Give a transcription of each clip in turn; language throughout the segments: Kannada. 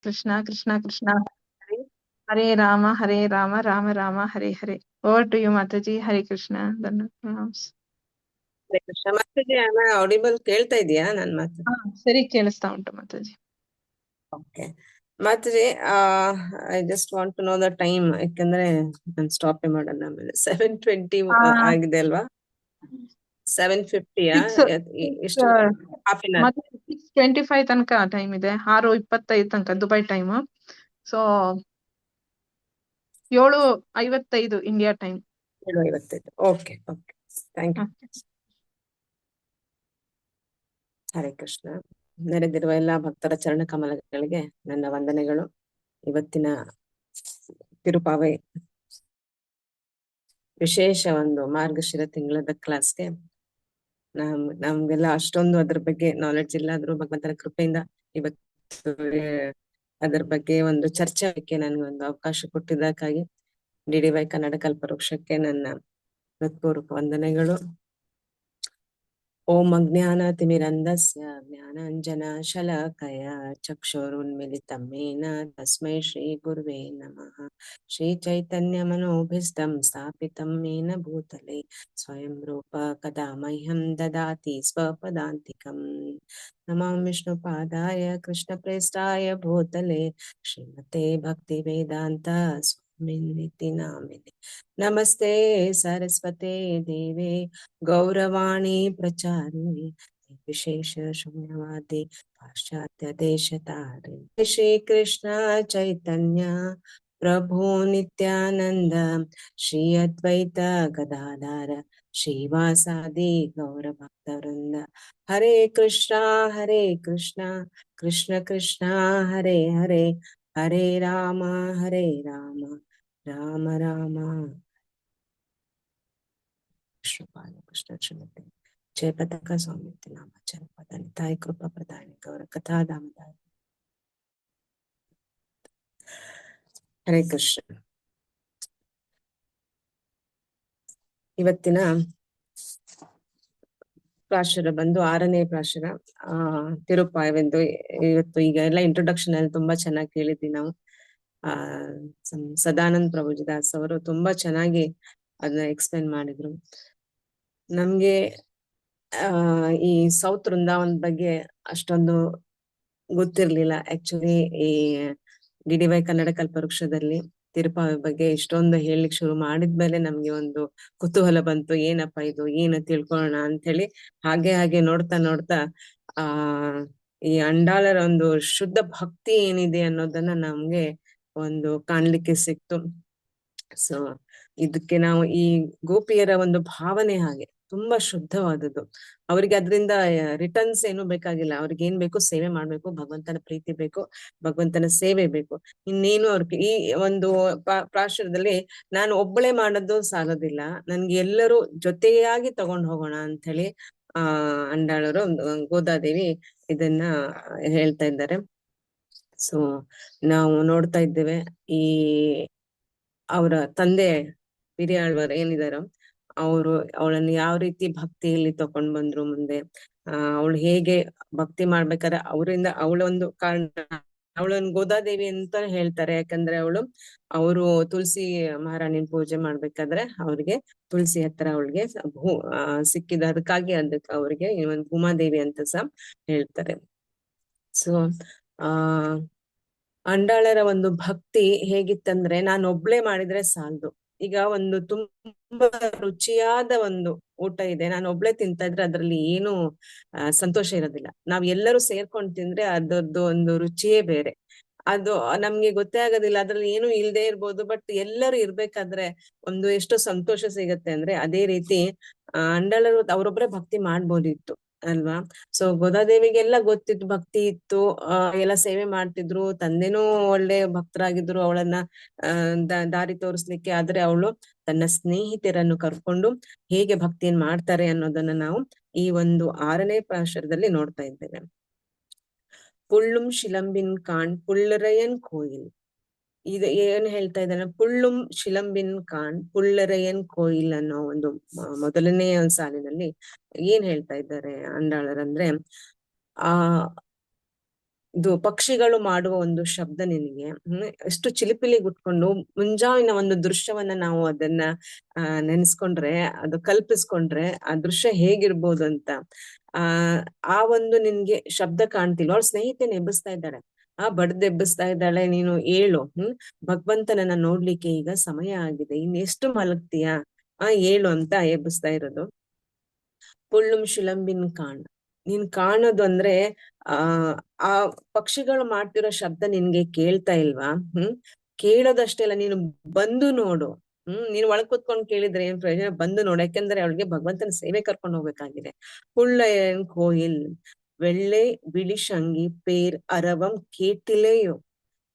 Krishna Krishna Krishna Hare Hare Rama Hare Rama Rama Rama Hare Hare. Over to you ಮಾತಾಜಿ. ಹರೇ ಕೃಷ್ಣ. ಪ್ರಣಾಮ್ಸ್. ಹರೇ ಕೃಷ್ಣ. ಮಾತಾಜಿ ಆಡಿಬಲ್ ಕೇಳ್ತಾ ಇದೆಯಾ ನನ್ ಮಾತು? ಸರಿ ಕೇಳಿಸ್ತಾ ಉಂಟು ಮಾತಾಜಿ. ಓಕೆ ಮಾತಾಜಿ, I just want to know the time, ಯಾಕಂದ್ರೆ ನಾನು ಸ್ಟಾಪ್ ಮಾಡೋಣ. ಆಮೇಲೆ 7:20 ಆಗಿದೆ ಅಲ್ವಾ? 7:50 ಎಷ್ಟು? Half an hour. 6:25 ತನಕ ಟೈಮ್ ಇದೆ. 6:25 ತನಕ Dubai time. So 7:55 India time. 7:55. Okay okay, thank you. Hare Krishna. ನೆರೆದಿರುವ ಎಲ್ಲಾ ಭಕ್ತರ ಚರಣ ಕಮಲಗಳಿಗೆ ನನ್ನ ವಂದನೆಗಳು. ಇವತ್ತಿನ ತಿರುಪಾವೆ ವಿಶೇಷ ಒಂದು ಮಾರ್ಗಶಿರ ತಿಂಗಳದ ಕ್ಲಾಸ್ಗೆ ನಮ್ಗೆಲ್ಲ ಅಷ್ಟೊಂದು ಅದ್ರ ಬಗ್ಗೆ ನಾಲೆಡ್ಜ್ ಇಲ್ಲ. ಆದ್ರೂ ಭಗವಂತನ ಕೃಪೆಯಿಂದ ಇವತ್ತು ಅದರ ಬಗ್ಗೆ ಒಂದು ಚರ್ಚೆಗೆ ನನಗೆ ಒಂದು ಅವಕಾಶ ಕೊಟ್ಟಿದ್ದಕ್ಕಾಗಿ DDY ಕನ್ನಡ ಕಲ್ಪವೃಕ್ಷಕ್ಕೆ ನನ್ನ ಹೃತ್ಪೂರ್ವಕ ವಂದನೆಗಳು. ಓಂ ಅಜ್ಞಾನತಿಮಿರಂಧಸ್ಯ ಜ್ಞಾನಾಂಜನ ಶಲಾಕಯ ಚಕ್ಷುರುನ್ಮಿಲಿತಂ ಯೇನ ತಸ್ಮೈ ಶ್ರೀ ಗುರುವೇ ನಮಃ. ಶ್ರೀ ಚೈತನ್ಯ ಮನೋಭೀಷ್ಟಂ ಸ್ಥಾಪಿತಂ ಯೇನ ಭೂತಲೆ ಸ್ವಯಂ ರೂಪ ಕದಾ ಮಹ್ಯಂ ದದಾತಿ ಸ್ವಪದಾಂತಿಕಂ. ನಮಾಮಿ ವಿಷ್ಣುಪಾದಾಯ ಕೃಷ್ಣಪ್ರೇಷ್ಠಾಯ ಭೂತಲೆ ಶ್ರೀಮತೆ ಭಕ್ತಿ ವೇದಾಂತ ಸ್ವಾಮಿನಿತಿ ನಾಮಿನೆ. ನಮಸ್ತೆ ಸರಸ್ವತೆ ದೇವೆ ಗೌರವಾಣಿ ಪ್ರಚಾರಿಣಿ ವಿಶೇಷ ಶೂನ್ಯವಾದಿ ಪಾಶ್ಚಾತ್ಯ ದೇಶತಾರಿ. ಶ್ರೀ ಕೃಷ್ಣ ಚೈತನ್ಯ ಪ್ರಭು ನಿತ್ಯಾನಂದ ಶ್ರೀ ಅದ್ವೈತ ಗದಾಧರ ಶ್ರೀವಾಸಾದಿ ಗೌರ ಭಕ್ತವೃಂದ. ಹರೇ ಕೃಷ್ಣ ಕೃಷ್ಣ ಕೃಷ್ಣ ಹರೇ ಹರೇ, ಹರೇ ರಾಮ ರಾಮ ರಾಮ ಕೃಷ್ಣಪಾದ ಕೃಷ್ಣ ಶ್ರೀಮತಿ ಜಯಪತಾಕ ಸ್ವಾಮಿ ನಾಮಾಚಾರ ಪದಾನಿ ತಾಯಿ ಕೃಪಾ ಪ್ರದಾನಿ ಗೌರ ಕಥಾಧಾಮದಾಯ. ಹರೇ ಕೃಷ್ಣ. ಇವತ್ತಿನ ಪ್ರಾಶರ ಬಂದು 6ನೇ ಪ್ರಾಶರ ತಿರುಪಾಯವೆಂದು. ಇವತ್ತು ಈಗ ಎಲ್ಲ ಇಂಟ್ರೊಡಕ್ಷನ್ ಅಲ್ಲಿ ತುಂಬಾ ಚೆನ್ನಾಗಿ ಕೇಳಿದ್ವಿ ನಾವು. ಸದಾನಂದ ಪ್ರಭುಜಿ ದಾಸ್ ಅವರು ತುಂಬಾ ಚೆನ್ನಾಗಿ ಅದನ್ನ ಎಕ್ಸ್ಪ್ಲೇನ್ ಮಾಡಿದ್ರು. ನಮ್ಗೆ ಈ ಸೌತ್ ವೃಂದಾವನ್ ಬಗ್ಗೆ ಅಷ್ಟೊಂದು ಗೊತ್ತಿರ್ಲಿಲ್ಲ. ಆಕ್ಚುಲಿ ಈ DDY ಕನ್ನಡ ಕಲ್ಪವೃಕ್ಷದಲ್ಲಿ ತಿರುಪಾವಿ ಬಗ್ಗೆ ಇಷ್ಟೊಂದು ಹೇಳಲಿಕ್ಕೆ ಶುರು ಮಾಡಿದ್ಮೇಲೆ ನಮ್ಗೆ ಒಂದು ಕುತೂಹಲ ಬಂತು, ಏನಪ್ಪ ಇದು, ಏನು ತಿಳ್ಕೊಳ್ಳೋಣ ಅಂತ ಹೇಳಿ. ಹಾಗೆ ನೋಡ್ತಾ ಈ ಅಂಡಾಳರ ಒಂದು ಶುದ್ಧ ಭಕ್ತಿ ಏನಿದೆ ಅನ್ನೋದನ್ನ ನಮ್ಗೆ ಒಂದು ಕಾಣ್ಲಿಕ್ಕೆ ಸಿಕ್ತು. ಸೊ ಇದಕ್ಕೆ ನಾವು ಈ ಗೋಪಿಯರ ಒಂದು ಭಾವನೆ ಹಾಗೆ ತುಂಬಾ ಶುದ್ಧವಾದದ್ದು. ಅವ್ರಿಗೆ ಅದರಿಂದ ರಿಟರ್ನ್ಸ್ ಏನು ಬೇಕಾಗಿಲ್ಲ. ಅವ್ರಿಗೆ ಏನ್ ಬೇಕು, ಸೇವೆ ಮಾಡ್ಬೇಕು, ಭಗವಂತನ ಪ್ರೀತಿ ಬೇಕು, ಭಗವಂತನ ಸೇವೆ ಬೇಕು, ಇನ್ನೇನು ಅವ್ರಿಗೆ ಈ ಒಂದು ಪ್ರಾಶರದಲ್ಲಿ ನಾನು ಒಬ್ಬಳೇ ಮಾಡೋದು ಸಾಲೋದಿಲ್ಲ, ನನ್ಗೆ ಎಲ್ಲರೂ ಜೊತೆಯಾಗಿ ತಗೊಂಡ್ ಹೋಗೋಣ ಅಂತ ಹೇಳಿ ಅಂಡಾಳರು ಗೋದಾದೇವಿ ಇದನ್ನ ಹೇಳ್ತಾ ಇದ್ದಾರೆ. ಸೊ ನಾವು ನೋಡ್ತಾ ಇದ್ದೇವೆ ಈ ಅವರ ತಂದೆ ಹಿರಿಯಾಳ್ವರು ಏನಿದಾರೋ ಅವರು ಅವಳನ್ನು ಯಾವ ರೀತಿ ಭಕ್ತಿಯಲ್ಲಿ ತಕೊಂಡ್ ಬಂದ್ರು ಮುಂದೆ. ಅವಳು ಹೇಗೆ ಭಕ್ತಿ ಮಾಡ್ಬೇಕಾದ್ರೆ ಅವರಿಂದ ಅವಳ ಒಂದು ಕಾರಣ, ಅವಳನ್ನು ಗೋದಾದೇವಿ ಅಂತ ಹೇಳ್ತಾರೆ. ಯಾಕಂದ್ರೆ ಅವರು ತುಳಸಿ ಮಹಾರಾಣಿನ ಪೂಜೆ ಮಾಡ್ಬೇಕಾದ್ರೆ ಅವ್ರಿಗೆ ತುಳಸಿ ಹತ್ರ ಅವಳಿಗೆ ಸಿಕ್ಕಿದ, ಅದಕ್ಕಾಗಿ ಅದಕ್ಕೆ ಅವ್ರಿಗೆ ಒಂದು ಉಮಾದೇವಿ ಅಂತ ಸಹ ಹೇಳ್ತಾರೆ. ಸೊ ಅಂಡಾಳರ ಒಂದು ಭಕ್ತಿ ಹೇಗಿತ್ತಂದ್ರೆ, ನಾನು ಒಬ್ಳೆ ಮಾಡಿದ್ರೆ ಸಾಲದು. ಈಗ ಒಂದು ತುಂಬಾ ರುಚಿಯಾದ ಒಂದು ಊಟ ಇದೆ, ನಾನು ಒಬ್ಳೆ ತಿಂತಾ ಇದ್ರೆ ಅದ್ರಲ್ಲಿ ಏನು ಸಂತೋಷ ಇರೋದಿಲ್ಲ. ನಾವ್ ಎಲ್ಲರೂ ಸೇರ್ಕೊಂಡ್ ತಿಂದ್ರೆ ಅದರದ್ದು ಒಂದು ರುಚಿಯೇ ಬೇರೆ. ಅದು ನಮ್ಗೆ ಗೊತ್ತೇ ಆಗೋದಿಲ್ಲ, ಅದ್ರಲ್ಲಿ ಏನು ಇಲ್ದೇ ಇರ್ಬೋದು, ಬಟ್ ಎಲ್ಲರೂ ಇರ್ಬೇಕಾದ್ರೆ ಒಂದು ಎಷ್ಟೋ ಸಂತೋಷ ಸಿಗತ್ತೆ. ಅಂದ್ರೆ ಅದೇ ರೀತಿ ಅಂಡಾಳರು ಅವ್ರೊಬ್ರೆ ಭಕ್ತಿ ಮಾಡ್ಬೋದಿತ್ತು ಅಲ್ವಾ. ಸೊ ಗೋದಾದೇವಿಗೆಲ್ಲ ಗೊತ್ತಿತ್ತು, ಭಕ್ತಿ ಇತ್ತು, ಎಲ್ಲ ಸೇವೆ ಮಾಡ್ತಿದ್ರು, ತಂದೆನೂ ಒಳ್ಳೆ ಭಕ್ತರಾಗಿದ್ರು ಅವಳನ್ನ ದಾರಿ ತೋರಿಸ್ಲಿಕ್ಕೆ. ಆದ್ರೆ ಅವಳು ತನ್ನ ಸ್ನೇಹಿತರನ್ನು ಕರ್ಕೊಂಡು ಹೇಗೆ ಭಕ್ತಿಯನ್ನ ಮಾಡ್ತಾರೆ ಅನ್ನೋದನ್ನ ನಾವು ಈ ಒಂದು 6ನೇ ಪ್ರಾಶರದಲ್ಲಿ ನೋಡ್ತಾ ಇದ್ದೇವೆ. ಪುಳ್ಳುಂ ಶಿಲಂಬಿನ್ ಕಾಣ್ ಪುಳ್ಳರಯನ್ ಕೋಯಿಲ್. ಇದು ಏನ್ ಹೇಳ್ತಾ ಇದ್ದಾನೆ, ಪುಳ್ಳುಂ ಶಿಲಂಬಿನ್ ಕಾಣ್ ಪುಳ್ಳರಯನ್ ಕೋಯಿಲ್ ಅನ್ನೋ ಒಂದು ಮೊದಲನೇ ಸಾಲಿನಲ್ಲಿ ಏನ್ ಹೇಳ್ತಾ ಇದ್ದಾರೆ ಅಂಡಾಳರಂದ್ರೆ, ಇದು ಪಕ್ಷಿಗಳು ಮಾಡುವ ಒಂದು ಶಬ್ದ ನಿನಗೆ ಎಷ್ಟು ಚಿಲಿಪಿಲಿ ಗುಟ್ಕೊಂಡು ಮುಂಜಾವಿನ ಒಂದು ದೃಶ್ಯವನ್ನ ನಾವು ಅದನ್ನ ನೆನ್ಸ್ಕೊಂಡ್ರೆ, ಅದು ಕಲ್ಪಿಸ್ಕೊಂಡ್ರೆ ಆ ದೃಶ್ಯ ಹೇಗಿರ್ಬೋದು ಅಂತ ಆ ಆ ಒಂದು ನಿನ್ಗೆ ಶಬ್ದ ಕಾಣ್ತಿಲ್ಲ. ಅವಳ ಸ್ನೇಹಿತೆನ ಎಬ್ಬಿಸ್ತಾ ಇದ್ದಾಳೆ, ಬಡ್ದೆಬ್ಬಿಸ್ತಾ ಇದ್ದಾಳೆ, ನೀನು ಏಳು, ಭಗವಂತನನ್ನ ನೋಡ್ಲಿಕ್ಕೆ ಈಗ ಸಮಯ ಆಗಿದೆ, ಇನ್ನೆಷ್ಟು ಮಲಗ್ತೀಯಾ, ಏಳು ಅಂತ ಎಬ್ಬಿಸ್ತಾ ಇರೋದು. ಪುಳ್ಳುಂ ಶಿಲಂಬಿನ್ ಕಾಣ್, ನೀನ್ ಕಾಣೋದು ಅಂದ್ರೆ ಆ ಆ ಪಕ್ಷಿಗಳು ಮಾಡ್ತಿರೋ ಶಬ್ದ ನಿನ್ಗೆ ಕೇಳ್ತಾ ಇಲ್ವಾ? ಕೇಳೋದಷ್ಟೇ ಅಲ್ಲ, ನೀನು ಬಂದು ನೋಡು. ನೀನ್ ಒಳಗ್ ಕೂತ್ಕೊಂಡ್ ಕೇಳಿದ್ರೆ ಏನ್ ಪ್ರಯೋಜನ? ಬಂದು ನೋಡು, ಯಾಕೆಂದ್ರೆ ಅವಳಿಗೆ ಭಗವಂತನ ಸೇವೆ ಕರ್ಕೊಂಡು ಹೋಗ್ಬೇಕಾಗಿದೆ. ಪುಳ್ಳಯನ್ ಕೋಯಿಲ್ வெள்ளை விழிஷங்கி பேர் அரவம் ಕೇಟಿಲೆಯೋ,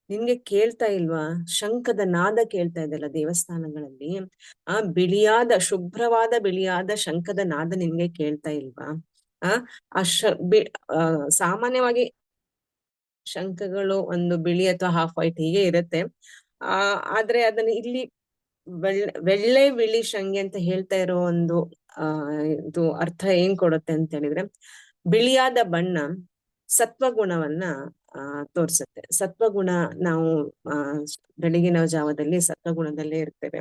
ನಿನ್ಗೆ ಕೇಳ್ತಾ ಇಲ್ವಾ? ಶಂಖದ ನಾದ ಕೇಳ್ತಾ ಇದೆಯಲ್ಲ ದೇವಸ್ಥಾನಗಳಲ್ಲಿ, ಬಿಳಿಯಾದ ಶುಭ್ರವಾದ ಬಿಳಿಯಾದ ಶಂಖದ ನಾದ ನಿನ್ಗೆ ಕೇಳ್ತಾ ಇಲ್ವಾ? ಆ ಸಾಮಾನ್ಯವಾಗಿ ಶಂಖಗಳು ಒಂದು ಬಿಳಿ ಅಥವಾ ಹಾಫ್ ವೈಟ್ ಹೀಗೆ ಇರುತ್ತೆ. ಆದ್ರೆ ಅದನ್ನ ಇಲ್ಲಿ வெள்ளை ಬಿಳಿ ಶಂಗೆ ಅಂತ ಹೇಳ್ತಾ ಇರೋ ಒಂದು ಇದು ಅರ್ಥ ಏನ್ ಕೊಡುತ್ತೆ ಅಂತ ಹೇಳಿದ್ರೆ, ಬಿಳಿಯಾದ ಬಣ್ಣ ಸತ್ವಗುಣವನ್ನ ತೋರ್ಸುತ್ತೆ. ಸತ್ವಗುಣ, ನಾವು ಬೆಳಗಿನ ಜಾವದಲ್ಲಿ ಸತ್ವಗುಣದಲ್ಲೇ ಇರ್ತೇವೆ.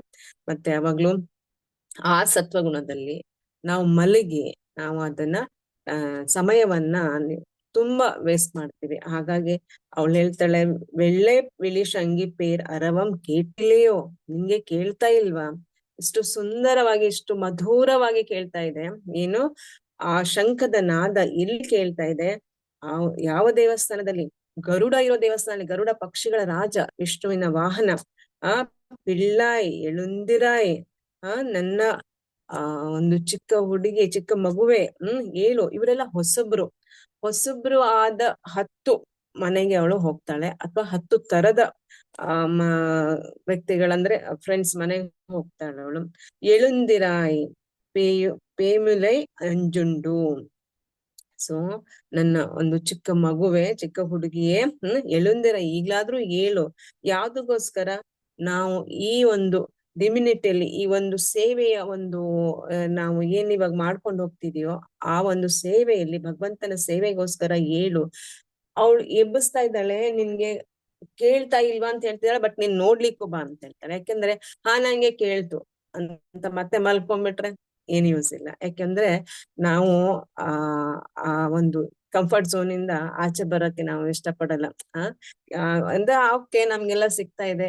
ಮತ್ತೆ ಯಾವಾಗ್ಲೂ ಆ ಸತ್ವಗುಣದಲ್ಲಿ ನಾವು ಮಲಗಿ ನಾವು ಅದನ್ನ ಸಮಯವನ್ನ ತುಂಬಾ ವೇಸ್ಟ್ ಮಾಡ್ತೀವಿ. ಹಾಗಾಗಿ ಅವಳು ಹೇಳ್ತಾಳೆ, வெள்ளை விழிஷங்கி பேர் அரவம் ಕೇಟಿಲೆಯೋ, ನಿಂಗೆ ಕೇಳ್ತಾ ಇಲ್ವಾ? ಇಷ್ಟು ಸುಂದರವಾಗಿ, ಇಷ್ಟು ಮಧುರವಾಗಿ ಕೇಳ್ತಾ ಇದೆ. ಏನು ಆ ಶಂಖದ ನಾದ ಎಲ್ಲಿ ಕೇಳ್ತಾ ಇದೆ? ಯಾವ ದೇವಸ್ಥಾನದಲ್ಲಿ? ಗರುಡ ಇರೋ ದೇವಸ್ಥಾನದಲ್ಲಿ. ಗರುಡ ಪಕ್ಷಿಗಳ ರಾಜ, ವಿಷ್ಣುವಿನ ವಾಹನ. ಪಿಳ್ಳಾಯಿ ಎಳುಂದಿರಾಯಿ, ನನ್ನ ಒಂದು ಚಿಕ್ಕ ಹುಡುಗಿ, ಚಿಕ್ಕ ಮಗುವೆ, ಏಳು. ಇವರೆಲ್ಲ ಹೊಸಬ್ರು ಆದ 10 ಮನೆಗೆ ಅವಳು ಹೋಗ್ತಾಳೆ, ಅಥವಾ 10 ತರದ ವ್ಯಕ್ತಿಗಳಂದ್ರೆ ಫ್ರೆಂಡ್ಸ್ ಮನೆಗೆ ಹೋಗ್ತಾಳೆ ಅವಳು. ಎಳುಂದಿರಾಯಿ ಪೇಮುಲೈ ಅಂಜುಂಡು. ಸೊ ನನ್ನ ಒಂದು ಚಿಕ್ಕ ಮಗುವೆ, ಚಿಕ್ಕ ಹುಡುಗಿಯೇ, ಎಳುಂದಿರ, ಈಗ್ಲಾದ್ರೂ ಏಳು. ಯಾವ್ದಕ್ಕೋಸ್ಕರ? ನಾವು ಈ ಒಂದು ಡಿಮಿನಿಟಿಯಲ್ಲಿ, ಈ ಒಂದು ಸೇವೆಯ ಒಂದು ನಾವು ಏನ್ ಇವಾಗ ಮಾಡ್ಕೊಂಡು ಹೋಗ್ತಿದೀಯೋ ಆ ಒಂದು ಸೇವೆಯಲ್ಲಿ, ಭಗವಂತನ ಸೇವೆಗೋಸ್ಕರ ಏಳು. ಅವಳು ಎಬ್ಬಿಸ್ತಾ ಇದ್ದಾಳೆ, ನಿನ್ಗೆ ಕೇಳ್ತಾ ಇಲ್ವಾ ಅಂತ ಹೇಳ್ತಿದ್ದಾಳೆ, ಬಟ್ ನೀನ್ ನೋಡ್ಲಿಕ್ಕೂ ಬಾ ಅಂತ ಹೇಳ್ತಾಳೆ. ಯಾಕೆಂದ್ರೆ ನಂಗೆ ಕೇಳ್ತು ಅಂತ ಮತ್ತೆ ಮಲ್ಕೊಂಡ್ಬಿಟ್ರೆ ಏನ್ ಯೂಸ್ ಇಲ್ಲ. ಯಾಕೆಂದ್ರೆ ನಾವು ಆ ಒಂದು ಕಂಫರ್ಟ್ ಝೋನ್ ಇಂದ ಆಚೆ ಬರೋಕೆ ನಾವು ಇಷ್ಟಪಡಲ್ಲ. ಅಂದ್ರೆ ಓಕೆ, ನಮ್ಗೆಲ್ಲ ಸಿಗ್ತಾ ಇದೆ,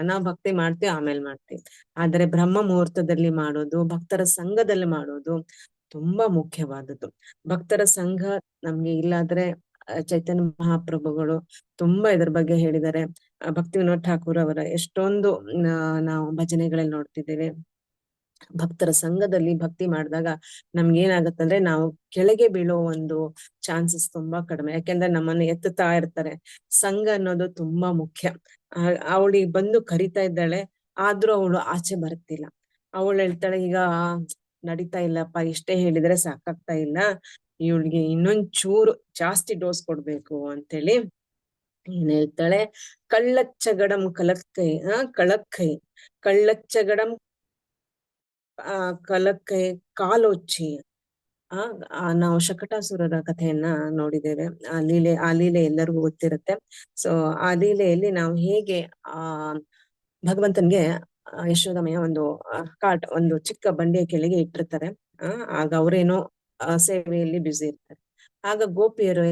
ನಾವ್ ಭಕ್ತಿ ಮಾಡ್ತೀವಿ, ಆಮೇಲೆ ಮಾಡ್ತೀವಿ. ಆದ್ರೆ ಬ್ರಹ್ಮ ಮುಹೂರ್ತದಲ್ಲಿ ಮಾಡೋದು, ಭಕ್ತರ ಸಂಘದಲ್ಲಿ ಮಾಡೋದು ತುಂಬಾ ಮುಖ್ಯವಾದದ್ದು. ಭಕ್ತರ ಸಂಘ ನಮ್ಗೆ ಇಲ್ಲಾದ್ರೆ, ಚೈತನ್ಯ ಮಹಾಪ್ರಭುಗಳು ತುಂಬಾ ಇದ್ರ ಬಗ್ಗೆ ಹೇಳಿದ್ದಾರೆ. ಭಕ್ತಿ ವಿನೋದ್ ಠಾಕೂರ್ ಅವರ ಎಷ್ಟೊಂದು ನಾವು ಭಜನೆಗಳಲ್ಲಿ ನೋಡ್ತಿದ್ದೇವೆ. ಭಕ್ತರ ಸಂಘದಲ್ಲಿ ಭಕ್ತಿ ಮಾಡಿದಾಗ ನಮ್ಗೆ ಏನಾಗತ್ತಂದ್ರೆ, ನಾವು ಕೆಳಗೆ ಬೀಳೋ ಒಂದು ಚಾನ್ಸಸ್ ತುಂಬಾ ಕಡಿಮೆ. ಯಾಕೆಂದ್ರೆ ನಮ್ಮನ್ನ ಎತ್ತುತ್ತಾ ಇರ್ತಾರೆ. ಸಂಘ ಅನ್ನೋದು ತುಂಬಾ ಮುಖ್ಯ. ಅವಳಿಗೆ ಬಂದು ಕರಿತಾ ಇದ್ದಾಳೆ, ಆದ್ರೂ ಅವಳು ಆಚೆ ಬರ್ತಿಲ್ಲ. ಅವಳು ಹೇಳ್ತಾಳೆ, ಈಗ ನಡೀತಾ ಇಲ್ಲಪ್ಪ, ಇಷ್ಟೇ ಹೇಳಿದ್ರೆ ಸಾಕಾಗ್ತಾ ಇಲ್ಲ, ಇವಳಿಗೆ ಇನ್ನೊಂದ್ ಚೂರು ಜಾಸ್ತಿ ಡೋಸ್ ಕೊಡ್ಬೇಕು ಅಂತೇಳಿ ಏನ್ ಹೇಳ್ತಾಳೆ, ಕಳ್ಳಚ್ಚಗಡಂ ಕಲಕ್ಕೈ ಕಳಕ್ಕೈ ಕಳ್ಳಚ್ಚಗಡಂ ಕಲಕ್ಕೈ ಕಾಲೋಚ್ಚಿ. ನಾವು ಶಕಟಾಸುರರ ಕಥೆಯನ್ನ ನೋಡಿದ್ದೇವೆ. ಆ ಲೀಲೆ ಎಲ್ಲರಿಗೂ ಗೊತ್ತಿರುತ್ತೆ. ಸೊ ಆ ಲೀಲೆಯಲ್ಲಿ ನಾವು ಹೇಗೆ ಭಗವಂತನ್ಗೆ ಯಶೋದಮಯ ಒಂದು ಚಿಕ್ಕ ಬಂಡೆಯ ಕೆಳಗೆ ಇಟ್ಟಿರ್ತಾರೆ. ಆಗ ಅವರೇನೋ ಸೇವೆಯಲ್ಲಿ ಬ್ಯುಸಿ ಇರ್ತಾರೆ. ಆಗ ಗೋಪಿಯರು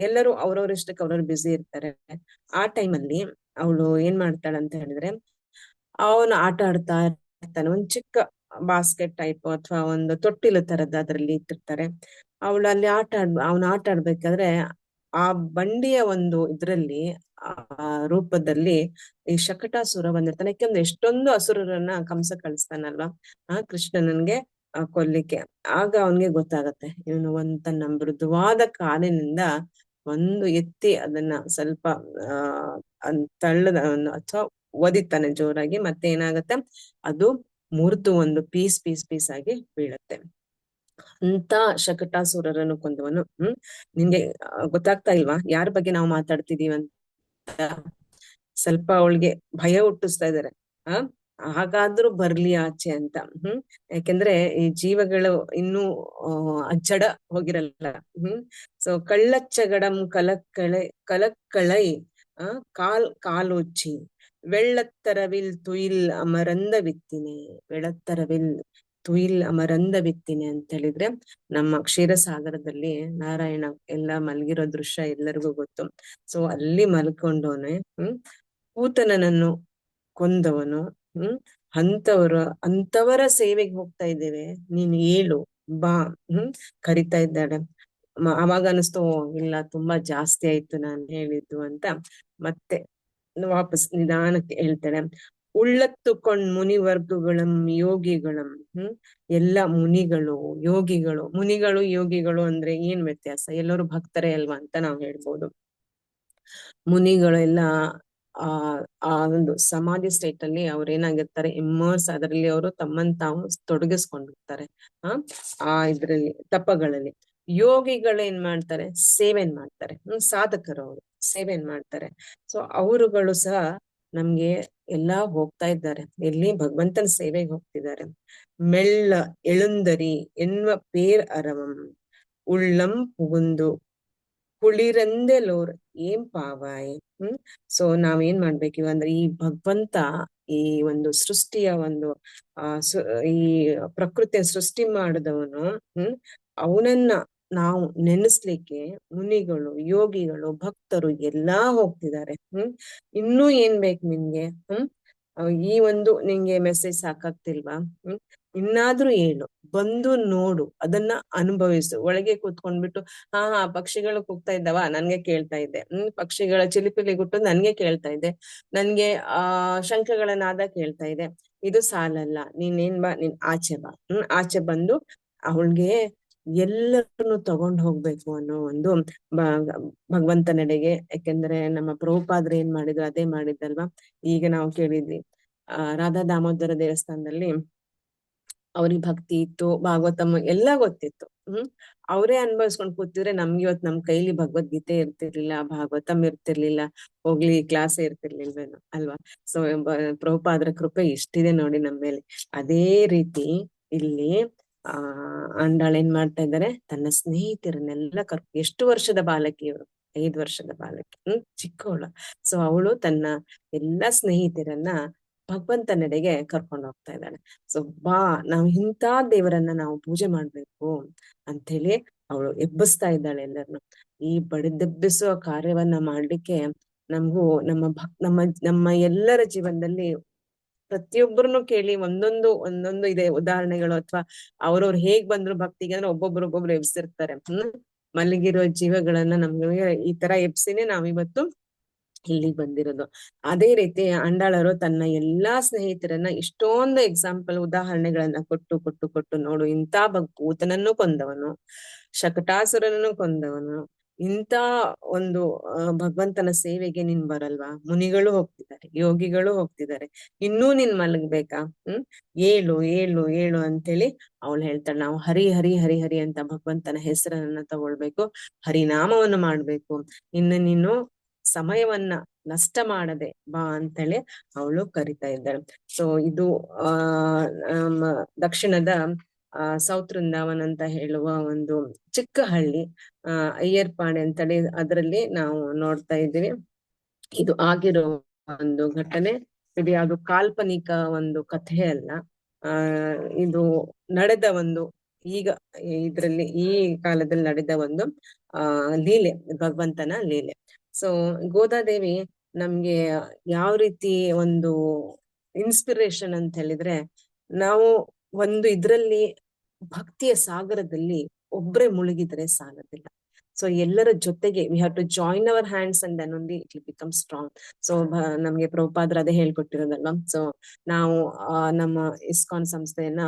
ಎಲ್ಲರೂ ಅವ್ರವ್ರ ಇಷ್ಟಕ್ಕೆ ಅವ್ರವ್ರು ಬ್ಯುಸಿ ಇರ್ತಾರೆ. ಆ ಟೈಮಲ್ಲಿ ಅವಳು ಏನ್ ಮಾಡ್ತಾಳೆ ಅಂತ ಹೇಳಿದ್ರೆ, ಅವನು ಆಟ ಆಡ್ತಾ ಇರ್ತಾನೆ. ಒಂದ್ ಚಿಕ್ಕ ಬಾಸ್ಕೆಟ್ ಟೈಪ್ ಅಥವಾ ಒಂದು ತೊಟ್ಟಿಲು ತರದ್ದು ಅದ್ರಲ್ಲಿ ಇಟ್ಟಿರ್ತಾರೆ. ಅವಳು ಅಲ್ಲಿ ಅವನು ಆಟ ಆಡ್ಬೇಕಾದ್ರೆ ಆ ಬಂಡಿಯ ಒಂದು ಇದ್ರಲ್ಲಿ ರೂಪದಲ್ಲಿ ಈ ಶಕಟಾಸುರ ಬಂದಿರ್ತಾನೆ. ಯಾಕೆಂದ್ರೆ ಎಷ್ಟೊಂದು ಅಸುರರನ್ನ ಕಂಸ ಕಳಿಸ್ತಾನಲ್ವಾ ಕೃಷ್ಣನನ್ಗೆ ಕೊಲ್ಲಿಕ್ಕೆ. ಆಗ ಅವನ್ಗೆ ಗೊತ್ತಾಗತ್ತೆ, ಇವನು ತನ್ನ ಮೃದುವಾದ ಕಾಲಿನಿಂದ ಒಂದು ಎತ್ತಿ ಅದನ್ನ ಸ್ವಲ್ಪ ತಳ್ಳದ ಅಥವಾ ಒದಿತಾನೆ ಜೋರಾಗಿ. ಮತ್ತೆ ಏನಾಗತ್ತೆ, ಅದು ಮುರಿದು ಒಂದು ಪೀಸ್ ಆಗಿ ಬೀಳತ್ತೆ. ಅಂತ ಶಕಟಾಸುರರನ್ನು ಕೊಂದವನು. ನಿಂಗೆ ಗೊತ್ತಾಗ್ತಾ ಇಲ್ವಾ ಯಾರ ಬಗ್ಗೆ ನಾವು ಮಾತಾಡ್ತಿದೀವಿ ಅಂತ? ಸ್ವಲ್ಪ ಅವಳಿಗೆ ಭಯ ಹುಟ್ಟಿಸ್ತಾ ಇದಾರೆ. ಹಾಗಾದ್ರೂ ಬರ್ಲಿ ಆಚೆ ಅಂತ. ಯಾಕೆಂದ್ರೆ ಈ ಜೀವಗಳು ಇನ್ನೂ ಅಜ್ಜಡ ಹೋಗಿರಲ್ಲ. ಸೊ ಕಳ್ಳಚ್ಚಗಡಂ ಕಲಕ್ಕಳೈ ಕಾಲೋಚ್ಚಿ வெள்ளத்தரவில் துயில் ಅಮರಂದ ವಿತ್ತಿನೆ. ಬೆಳತ್ತರವಿಲ್ ತುಯಿಲ್ ಅಮರಂದ ವಿತ್ತಿನೆ ಅಂತ ಹೇಳಿದ್ರೆ, ನಮ್ಮ ಕ್ಷೀರಸಾಗರದಲ್ಲಿ ನಾರಾಯಣ ಎಲ್ಲ ಮಲಗಿರೋ ದೃಶ್ಯ ಎಲ್ಲರಿಗೂ ಗೊತ್ತು. ಸೊ ಅಲ್ಲಿ ಮಲ್ಕೊಂಡವನೆ ಪೂತನನನ್ನು ಕೊಂದವನು. ಅಂತವರ ಸೇವೆಗೆ ಹೋಗ್ತಾ ಇದ್ದೇವೆ, ನೀನ್ ಏಳು ಬಾ ಕರಿತಾ ಇದ್ದಾಳೆ. ಅವಾಗ ಅನಿಸ್ತು, ಇಲ್ಲ ತುಂಬಾ ಜಾಸ್ತಿ ಆಯ್ತು ನಾನು ಹೇಳಿದ್ದು ಅಂತ. ಮತ್ತೆ ವಾಪಸ್ ನಿಧಾನಕ್ಕೆ ಹೇಳ್ತಾಳೆ. ಉಳ್ಳತ್ತುಕೊಂಡ್ ಮುನಿವರ್ಗಗಳಂ ಯೋಗಿಗಳಂ. ಎಲ್ಲ ಮುನಿಗಳು ಯೋಗಿಗಳು ಅಂದ್ರೆ ಏನ್ ವ್ಯತ್ಯಾಸ? ಎಲ್ಲರೂ ಭಕ್ತರೇ ಅಲ್ವಾ ಅಂತ ನಾವು ಹೇಳ್ಬೋದು. ಮುನಿಗಳು ಎಲ್ಲ ಆ ಒಂದು ಸಮಾಧಿ ಸ್ಟೇಟ್ ಅಲ್ಲಿ ಅವ್ರು ಏನಾಗಿರ್ತಾರೆ, ಇಮ್ಮರ್ಸ್ ಅದರಲ್ಲಿ ಅವರು ತಮ್ಮನ್ನು ತಾವು ತೊಡಗಿಸ್ಕೊಂಡಿರ್ತಾರೆ ಇದ್ರಲ್ಲಿ ತಪಗಳಲ್ಲಿ. ಯೋಗಿಗಳು ಏನ್ ಮಾಡ್ತಾರೆ, ಸೇವೆನ್ ಮಾಡ್ತಾರೆ. ಸಾಧಕರು ಅವರು ಸೇವೆನ್ ಮಾಡ್ತಾರೆ. ಸೊ ಅವರುಗಳು ಸಹ ನಮ್ಗೆ ಎಲ್ಲಾ ಹೋಗ್ತಾ ಇದ್ದಾರೆ, ಎಲ್ಲಿ ಭಗವಂತನ ಸೇವೆಗೆ ಹೋಗ್ತಿದ್ದಾರೆ. ಮೆಳ್ಳ ಎಳುಂದರಿ ಎನ್ನುವ ಪೇರ್ ಅರವಂ ಉಳ್ಳಂ ಪುಗುಂದು ಕುಳಿರಂದೆಲೋರ್ ಏನ್ ಪಾವಾಯ್. ಸೊ ನಾವೇನ್ ಮಾಡ್ಬೇಕು ಅಂದ್ರೆ, ಈ ಭಗವಂತ ಈ ಒಂದು ಸೃಷ್ಟಿಯ ಒಂದು ಈ ಪ್ರಕೃತಿಯ ಸೃಷ್ಟಿ ಮಾಡಿದವನು, ಅವನನ್ನ ನಾವು ನೆನೆಸ್ಲಿಕ್ಕೆ ಮುನಿಗಳು, ಯೋಗಿಗಳು, ಭಕ್ತರು ಎಲ್ಲಾ ಹೋಗ್ತಿದ್ದಾರೆ. ಇನ್ನೂ ಏನ್ ಬೇಕು ನಿನ್ಗೆ? ಈ ಒಂದು ನಿಂಗೆ ಮೆಸೇಜ್ ಸಾಕಾಗ್ತಿಲ್ವಾ? ಇನ್ನಾದ್ರೂ ಹೇಳು, ಬಂದು ನೋಡು, ಅದನ್ನ ಅನುಭವಿಸು. ಒಳಗೆ ಕೂತ್ಕೊಂಡ್ಬಿಟ್ಟು ಪಕ್ಷಿಗಳು ಕೂಗ್ತಾ ಇದ್ದಾವ, ನನ್ಗೆ ಕೇಳ್ತಾ ಇದ್ದೆ. ಪಕ್ಷಿಗಳ ಚಿಲಿಪಿಲಿ ಗುಟ್ಟು ನನ್ಗೆ ಕೇಳ್ತಾ ಇದೆ, ನನ್ಗೆ ಶಂಖಗಳ ನಾದ ಕೇಳ್ತಾ ಇದೆ. ಇದು ಸಾಲಲ್ಲ, ನೀನೇನ್ ಬಾ, ನೀನ್ ಆಚೆ ಬಾ. ಆಚೆ ಬಂದು ಅವಳಿಗೆ ಎಲ್ಲರನ್ನು ತಗೊಂಡ್ ಹೋಗ್ಬೇಕು ಅನ್ನೋ ಒಂದು ಭಗವಂತನೆಡೆಗೆ. ಯಾಕೆಂದ್ರೆ ನಮ್ಮ ಪ್ರಭುಪಾದ್ರು ಏನ್ ಮಾಡಿದ್ರು ಅದೇ ಮಾಡಿದ್ದಲ್ವಾ. ಈಗ ನಾವು ಕೇಳಿದ್ವಿ, ರಾಧಾ ದಾಮೋದರ ದೇವಸ್ಥಾನದಲ್ಲಿ ಅವ್ರಿಗೆ ಭಕ್ತಿ ಇತ್ತು, ಭಾಗವತಮ್ಮ ಎಲ್ಲ ಗೊತ್ತಿತ್ತು. ಅವರೇ ಅನ್ಭವಿಸ್ಕೊಂಡ್ ಕೂತಿದ್ರೆ ನಮ್ಗೆ ಇವತ್ತು ನಮ್ ಕೈಲಿ ಭಗವದ್ಗೀತೆ ಇರ್ತಿರ್ಲಿಲ್ಲ, ಭಾಗವತಮ್ ಇರ್ತಿರ್ಲಿಲ್ಲ, ಹೋಗ್ಲಿ ಕ್ಲಾಸೇ ಇರ್ತಿರ್ಲಿಲ್ವೇನೋ ಅಲ್ವಾ. ಸೊ ಪ್ರಭುಪಾದರ ಕೃಪೆ ಇಷ್ಟಿದೆ ನೋಡಿ ನಮ್ಮ ಮೇಲೆ. ಅದೇ ರೀತಿ ಇಲ್ಲಿ ಅಂಡಾಳ್ ಏನ್ ಮಾಡ್ತಾ ಇದ್ದಾರೆ, ತನ್ನ ಸ್ನೇಹಿತರನ್ನೆಲ್ಲ ಎಷ್ಟು ವರ್ಷದ ಬಾಲಕಿ ಇವರು? 5 ವರ್ಷದ ಬಾಲಕಿ, ಚಿಕ್ಕವಳು. ಸೊ ಅವಳು ತನ್ನ ಎಲ್ಲಾ ಸ್ನೇಹಿತರನ್ನ ಭಗವಂತನೆಡೆಗೆ ಕರ್ಕೊಂಡು ಹೋಗ್ತಾ ಇದ್ದಾಳೆ. ಸೊ ನಾವು ಇಂಥ ದೇವರನ್ನ ನಾವು ಪೂಜೆ ಮಾಡ್ಬೇಕು ಅಂತ ಹೇಳಿ ಅವಳು ಎಬ್ಬಿಸ್ತಾ ಇದ್ದಾಳೆ ಎಲ್ಲರನ್ನು. ಈ ಬಡಿದೆಬ್ಬಿಸುವ ಕಾರ್ಯವನ್ನ ಮಾಡ್ಲಿಕ್ಕೆ ನಮಗೂ ನಮ್ಮ ಎಲ್ಲರ ಜೀವನದಲ್ಲಿ ಪ್ರತಿಯೊಬ್ಬರನ್ನು ಕೇಳಿ ಒಂದೊಂದು ಇದೆ ಉದಾಹರಣೆಗಳು, ಅಥವಾ ಅವ್ರವ್ರು ಹೇಗ್ ಬಂದ್ರು ಭಕ್ತಿಗೆ ಅಂದ್ರೆ ಒಬ್ಬೊಬ್ರು ಎಬ್ಸಿರ್ತಾರೆ. ಮಲಗಿರೋ ಜೀವಗಳನ್ನ ನಮ್ಗೆ ಈ ತರ ಎಬ್ಸಿನೇ ನಾವಿವತ್ತು ಇಲ್ಲಿಗೆ ಬಂದಿರೋದು. ಅದೇ ರೀತಿ ಅಂಡಾಳರು ತನ್ನ ಎಲ್ಲಾ ಸ್ನೇಹಿತರನ್ನ ಇಷ್ಟೊಂದು ಎಕ್ಸಾಂಪಲ್ ಉದಾಹರಣೆಗಳನ್ನ ಕೊಟ್ಟು ನೋಡು, ಇಂಥ ಭೂತನನ್ನು ಕೊಂದವನು, ಶಕಟಾಸುರನನ್ನು ಕೊಂದವನು, ಇಂಥ ಒಂದು ಭಗವಂತನ ಸೇವೆಗೆ ನೀನ್ ಬರಲ್ವಾ? ಮುನಿಗಳು ಹೋಗ್ತಿದ್ದಾರೆ, ಯೋಗಿಗಳು ಹೋಗ್ತಿದ್ದಾರೆ, ಇನ್ನೂ ನೀನ್ ಮಲಗ್ಬೇಕಾ? ಏಳು ಏಳು ಏಳು ಅಂತೇಳಿ ಅವಳು ಹೇಳ್ತಾಳೆ. ನಾವು ಹರಿ ಹರಿ ಹರಿ ಹರಿ ಅಂತ ಭಗವಂತನ ಹೆಸರನ್ನ ತಗೊಳ್ಬೇಕು, ಹರಿನಾಮವನ್ನು ಮಾಡ್ಬೇಕು. ಇನ್ನು ನೀನು ಸಮಯವನ್ನ ನಷ್ಟ ಮಾಡದೆ ಬಾ ಅಂತೇಳಿ ಅವಳು ಕರಿತಾ ಇದ್ದಾಳೆ. ಸೊ ಇದು ದಕ್ಷಿಣದ ಸೌತ್ ವೃಂದಾವನ್ ಅಂತ ಹೇಳುವ ಒಂದು ಚಿಕ್ಕ ಹಳ್ಳಿ, ಅಯ್ಯರ್ಪಾಣೆ ಅಂತೇಳಿ ಅದರಲ್ಲಿ ನಾವು ನೋಡ್ತಾ ಇದ್ದೀವಿ. ಇದು ಆಗಿರೋ ಒಂದು ಘಟನೆ, ಇದು ಯಾವುದು ಕಾಲ್ಪನಿಕ ಒಂದು ಕಥೆ ಅಲ್ಲ. ಇದು ನಡೆದ ಒಂದು ಈಗ ಇದ್ರಲ್ಲಿ ಈ ಕಾಲದಲ್ಲಿ ನಡೆದ ಒಂದು ಲೀಲೆ, ಭಗವಂತನ ಲೀಲೆ. ಸೊ ಗೋದಾದೇವಿ ನಮ್ಗೆ ಯಾವ ರೀತಿ ಒಂದು ಇನ್ಸ್ಪಿರೇಷನ್ ಅಂತ ಹೇಳಿದ್ರೆ, ನಾವು ಒಂದು ಇದ್ರಲ್ಲಿ ಭಕ್ತಿಯ ಸಾಗರದಲ್ಲಿ ಒಬ್ರೇ ಮುಳುಗಿದ್ರೆ ಸಾಲದಿಲ್ಲ. ಸೊ ಎಲ್ಲರ ಜೊತೆಗೆ we have to join our hands and then only it will become strong. So ನಮ್ಗೆ ಪ್ರಭುಪಾದ್ರು ಅದೇ ಹೇಳ್ಕೊಟ್ಟಿರೋದಲ್ವಾ. ಸೊ ನಾವು ನಮ್ಮ ಇಸ್ಕಾನ್ ಸಂಸ್ಥೆಯನ್ನ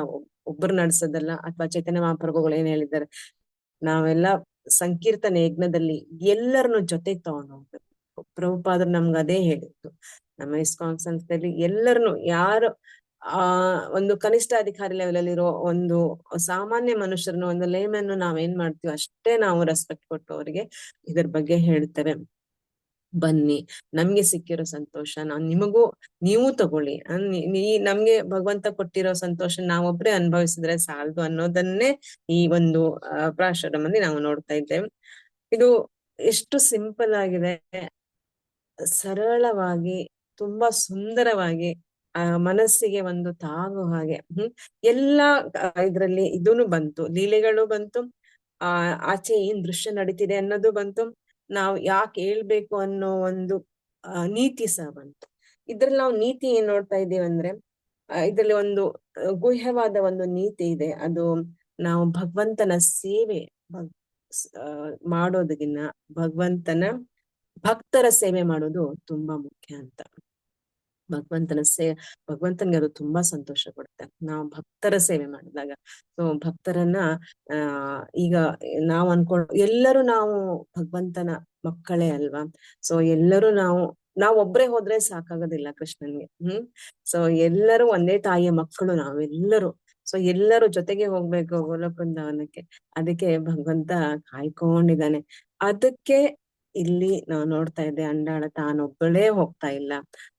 ಒಬ್ಬರು ನಡೆಸೋದಲ್ಲ, ಅಥವಾ ಚೈತನ್ಯ ಮಹಾಪ್ರಭುಗಳು ಏನ್ ಹೇಳಿದ್ದಾರೆ, ನಾವೆಲ್ಲ ಸಂಕೀರ್ತನ ಯಜ್ಞದಲ್ಲಿ ಎಲ್ಲರನ್ನು ಜೊತೆಗೆ ತಗೊಂಡು ಹೋಗ್ಬೇಕು. ಪ್ರಭುಪಾದ್ರು ನಮ್ಗೆ ಅದೇ ಹೇಳಿತ್ತು. ನಮ್ಮ ಇಸ್ಕಾನ್ ಸಂಸ್ಥೆಯಲ್ಲಿ ಎಲ್ಲರನ್ನು, ಯಾರು ಒಂದು ಕನಿಷ್ಠ ಅಧಿಕಾರಿ ಲೆವೆಲ್ ಅಲ್ಲಿರೋ ಒಂದು ಸಾಮಾನ್ಯ ಮನುಷ್ಯರನ್ನು, ಒಂದು ಲೇಮನ್ನು ನಾವೇನ್ ಮಾಡ್ತೀವಿ ಅಷ್ಟೇ ನಾವು ರೆಸ್ಪೆಕ್ಟ್ ಕೊಟ್ಟು ಅವರಿಗೆ ಇದ್ರ ಬಗ್ಗೆ ಹೇಳ್ತೇವೆ. ಬನ್ನಿ, ನಮ್ಗೆ ಸಿಕ್ಕಿರೋ ಸಂತೋಷ ನಿಮಗೂ ನೀವು ತಗೊಳ್ಳಿ. ನಮ್ಗೆ ಭಗವಂತ ಕೊಟ್ಟಿರೋ ಸಂತೋಷ ನಾವೊಬ್ರೇ ಅನುಭವಿಸಿದ್ರೆ ಸಾಲದು ಅನ್ನೋದನ್ನೇ ಈ ಒಂದು ಪ್ರಾಶರಮಲ್ಲಿ ನಾವು ನೋಡ್ತಾ ಇದ್ದೇವೆ. ಇದು ಎಷ್ಟು ಸಿಂಪಲ್ ಆಗಿದೆ, ಸರಳವಾಗಿ, ತುಂಬಾ ಸುಂದರವಾಗಿ, ಮನಸ್ಸಿಗೆ ಒಂದು ತಾಗೋ ಹಾಗೆ. ಎಲ್ಲಾ ಇದ್ರಲ್ಲಿ ಇದೂನು ಬಂತು, ಲೀಲೆಗಳು ಬಂತು, ಆಚೆ ಏನ್ ದೃಶ್ಯ ನಡೀತಿದೆ ಅನ್ನೋದು ಬಂತು, ನಾವು ಯಾಕೆ ಹೇಳ್ಬೇಕು ಅನ್ನೋ ಒಂದು ನೀತಿ ಸಹ ಬಂತು. ಇದ್ರಲ್ಲಿ ನಾವು ನೀತಿ ಏನ್ ನೋಡ್ತಾ ಇದ್ದೀವಿ ಅಂದ್ರೆ, ಇದ್ರಲ್ಲಿ ಒಂದು ಗುಹ್ಯವಾದ ಒಂದು ನೀತಿ ಇದೆ. ಅದು ನಾವು ಭಗವಂತನ ಸೇವೆ ಮಾಡೋದಕ್ಕಿನ್ನ ಭಕ್ತರ ಸೇವೆ ಮಾಡೋದು ತುಂಬಾ ಮುಖ್ಯ ಅಂತ. ಭಗವಂತನಿಗೆ ಅದು ತುಂಬಾ ಸಂತೋಷ ಕೊಡುತ್ತೆ ನಾವು ಭಕ್ತರ ಸೇವೆ ಮಾಡಿದಾಗ. ಸೊ ಭಕ್ತರನ್ನ ಈಗ ನಾವು ಎಲ್ಲರೂ ನಾವು ಭಗವಂತನ ಮಕ್ಕಳೇ ಅಲ್ವಾ. ಸೊ ಎಲ್ಲರೂ ನಾವು ಒಬ್ರೇ ಹೋದ್ರೆ ಸಾಕಾಗೋದಿಲ್ಲ ಕೃಷ್ಣನ್ಗೆ. ಸೊ ಎಲ್ಲರೂ ಒಂದೇ ತಾಯಿಯ ಮಕ್ಕಳು ನಾವೆಲ್ಲರೂ. ಸೊ ಎಲ್ಲರೂ ಜೊತೆಗೆ ಹೋಗ್ಬೇಕು ಗೋಲೋಕ ಬೃಂದಾವನಕ್ಕೆ. ಅದಕ್ಕೆ ಭಗವಂತ ಕಾಯ್ಕೊಂಡಿದ್ದಾನೆ. ಅದಕ್ಕೆ ಇಲ್ಲಿ ನಾವು ನೋಡ್ತಾ ಇದ್ದೆ, ಅಂಡಾಳ ತಾನೊಬ್ಬಳೇ ಹೋಗ್ತಾ ಇಲ್ಲ.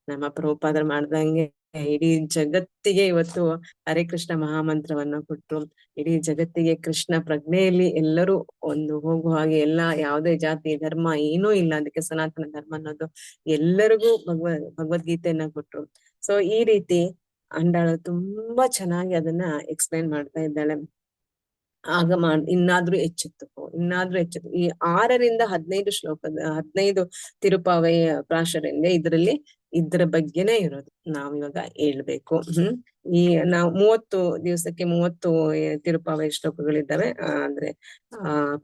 ನಮ್ಮ ಪ್ರಭುಪಾದರು ಮಾಡ್ದಂಗೆ ಇಡೀ ಜಗತ್ತಿಗೆ ಇವತ್ತು ಹರೇ ಕೃಷ್ಣ ಮಹಾಮಂತ್ರವನ್ನ ಕೊಟ್ಟು, ಇಡೀ ಜಗತ್ತಿಗೆ ಕೃಷ್ಣ ಪ್ರಜ್ಞೆಯಲ್ಲಿ ಎಲ್ಲರೂ ಒಂದು ಹೋಗುವ ಹಾಗೆ, ಯಾವುದೇ ಜಾತಿ ಧರ್ಮ ಏನೂ ಇಲ್ಲ, ಅದಕ್ಕೆ ಸನಾತನ ಧರ್ಮ ಅನ್ನೋದು, ಎಲ್ಲರಿಗೂ ಭಗವದ್ಗೀತೆಯನ್ನ ಕೊಟ್ರು. ಸೊ ಈ ರೀತಿ ಅಂಡಾಳು ತುಂಬಾ ಚೆನ್ನಾಗಿ ಅದನ್ನ ಎಕ್ಸ್ಪ್ಲೈನ್ ಮಾಡ್ತಾ ಇದ್ದಾಳೆ. ಆಗ ಇನ್ನಾದ್ರೂ ಎಚ್ಚೆತ್ತು. ಈ 6ರಿಂದ 15 ಶ್ಲೋಕದ 15 ತಿರುಪಾವೆಯ ಪ್ರಾಶರಿಂದ ಇದ್ರ ಬಗ್ಗೆನೇ ಇರೋದು. ನಾವಿವಾಗ ಹೇಳ್ಬೇಕು. ನಾವು 30 ದಿವಸಕ್ಕೆ 30 ತಿರುಪಾವೆಯ ಶ್ಲೋಕಗಳಿದ್ದಾವೆ, ಅಂದ್ರೆ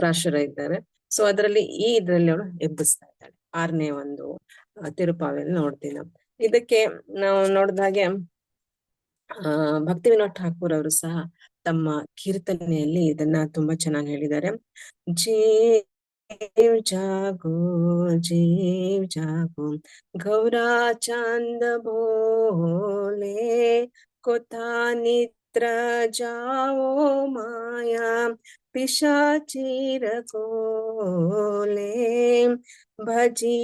ಪ್ರಾಶರ ಇದ್ದಾವೆ. ಸೊ ಅದರಲ್ಲಿ ಇದ್ರಲ್ಲಿ ಅವಳು ಎಬ್ಬಿಸ್ತಾ ಇದ್ದಾಳೆ. 6ನೇ ಒಂದು ತಿರುಪಾವೆಯಲ್ಲಿ ನೋಡ್ತೀವಿ ನಾವು. ಇದಕ್ಕೆ ನಾವು ನೋಡಿದ ಹಾಗೆ ಭಕ್ತಿ ವಿನೋದ್ ಠಾಕೂರ್ ಅವರು ಸಹ ತಮ್ಮ ಕೀರ್ತನೆಯಲ್ಲಿ ಇದನ್ನ ತುಂಬಾ ಚೆನ್ನಾಗಿ ಹೇಳಿದ್ದಾರೆ. ಜೀವ್ ಜಾಗೋ ಜೀವ್ ಜಾಗೋ ಗೌರಾ ಚಾಂದ ಬೋಲೆ ಕೋತಾ ನಿದ್ರ ಜಾವೋ ಮಾಯಾ ಪಿಶಾಚಿರ ಕೋಲೆ ಭಜಿ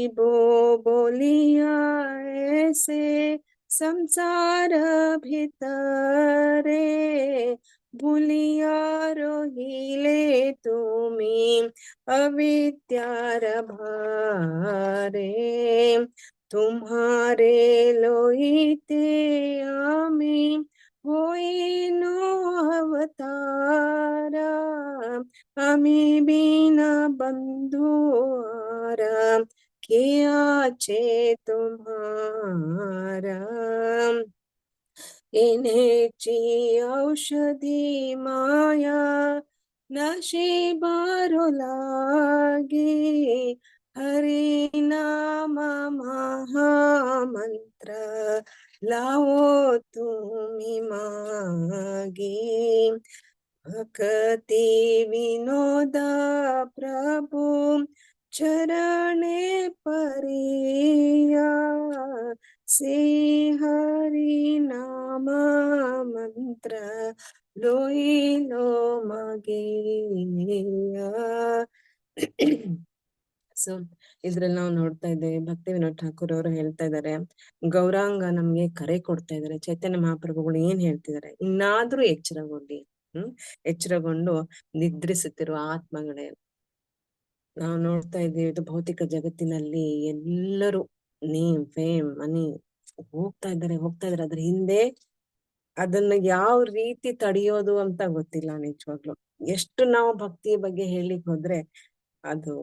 बोलिया ऐसे संसार भितरे भूलिया रोहिले तुमी अविद्यार भारे तुम्हारे लोहिते आमी होइनो अवतारा आमी बिना बंधुआरा के आचे तुम्हारा इन्हेची औषधि माया नशे बारो लागे हरि नाम महामंत्र लाओ तुमी मागे भक्ति विनोदा प्रभु चरणे परिया से हरि नाम मंत्र लोइलो मಗೆಯ. ಸೊ ಇದ್ರಲ್ಲಿ ನಾವು ನೋಡ್ತಾ ಇದ್ದೇವೆ, ಭಕ್ತಿ ವಿನೋದ್ ಠಾಕೂರ್ ಅವರು ಹೇಳ್ತಾ ಇದ್ದಾರೆ, ಗೌರಾಂಗ ನಮ್ಗೆ ಕರೆ ಕೊಡ್ತಾ ಇದ್ದಾರೆ. ಚೈತನ್ಯ ಮಹಾಪ್ರಭುಗಳು ಏನ್ ಹೇಳ್ತಿದ್ದಾರೆ, ಇನ್ನಾದ್ರೂ ಎಚ್ಚರಗೊಂಡಿ. ಎಚ್ಚರಗೊಂಡು ನಿದ್ರಿಸುತ್ತಿರುವ ಆತ್ಮಗಳೇ. ನಾವು ನೋಡ್ತಾ ಇದ್ದೀವಿ, ಇದು ಭೌತಿಕ ಜಗತ್ತಿನಲ್ಲಿ ಎಲ್ಲರೂ ನೇಮ್ ಫೇಮ್ ಮನಿ ಹೋಗ್ತಾ ಇದ್ದಾರೆ. ಅದ್ರ ಹಿಂದೆ ಅದನ್ನ ಯಾವ ರೀತಿ ತಡೆಯೋದು ಅಂತ ಗೊತ್ತಿಲ್ಲ ನಿಜವಾಗ್ಲು. ಎಷ್ಟು ನಾವು ಭಕ್ತಿಯ ಬಗ್ಗೆ ಹೇಳಿಕ್ ಹೋದ್ರೆ ಅದು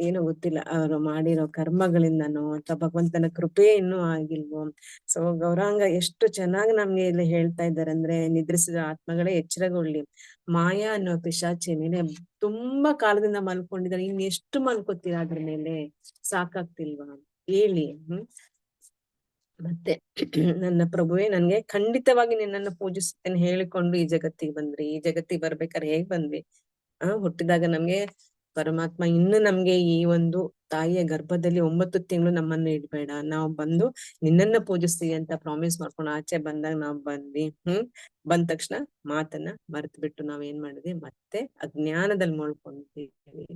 ಏನೋ ಗೊತ್ತಿಲ್ಲ, ಅವರು ಮಾಡಿರೋ ಕರ್ಮಗಳಿಂದನೋ ಅಥವಾ ಭಗವಂತನ ಕೃಪೆ ಇನ್ನೂ ಆಗಿಲ್ವೋ. ಸೊ ಗೌರಾಂಗ ಎಷ್ಟು ಚೆನ್ನಾಗಿ ನಮ್ಗೆ ಇಲ್ಲಿ ಹೇಳ್ತಾ ಇದ್ದಾರೆ ಅಂದ್ರೆ, ನಿದ್ರಿಸಿದ ಆತ್ಮಗಳೇ ಎಚ್ಚರಗೊಳ್ಳಿ, ಮಾಯಾ ಅನ್ನೋ ಪಿಶಾಚಿ ಮೇಲೆ ತುಂಬಾ ಕಾಲದಿಂದ ಮಲ್ಕೊಂಡಿದ್ದಾರೆ, ಇನ್ ಎಷ್ಟು ಮಲ್ಕೋತೀರಾ ಅದ್ರ ಮೇಲೆ, ಸಾಕಾಗ್ತಿಲ್ವಾ ಹೇಳಿ. ಮತ್ತೆ ನನ್ನ ಪ್ರಭುವೇ, ನನ್ಗೆ ಖಂಡಿತವಾಗಿ ನಿನ್ನನ್ನು ಪೂಜಿಸುತ್ತೇನೆ ಹೇಳಿಕೊಂಡು ಈ ಜಗತ್ತಿಗೆ ಬಂದ್ರಿ. ಈ ಜಗತ್ತಿಗೆ ಬರ್ಬೇಕಾದ್ರೆ ಹೇಗ್ ಬಂದ್ವಿ? ಹುಟ್ಟಿದಾಗ ನಮ್ಗೆ ಪರಮಾತ್ಮ ಇನ್ನು ನಮ್ಗೆ ಈ ಒಂದು ತಾಯಿಯ ಗರ್ಭದಲ್ಲಿ 9 ತಿಂಗಳು ನಮ್ಮನ್ನು ಇಡ್ಬೇಡ, ನಾವು ಬಂದು ನಿನ್ನನ್ನ ಪೂಜಿಸ್ತೀವಿ ಅಂತ ಪ್ರಾಮಿಸ್ ಮಾಡ್ಕೊಂಡು ಆಚೆ ಬಂದಾಗ ನಾವ್ ಬಂದ್ವಿ. ಬಂದ ತಕ್ಷಣ ಮಾತನ್ನ ಮರೆತು ಬಿಟ್ಟು ನಾವ್ ಏನ್ ಮಾಡಿದ್ವಿ, ಮತ್ತೆ ಅಜ್ಞಾನದಲ್ಲಿ ಮುಳ್ಕೊಂಡಿದ್ದೀವಿ.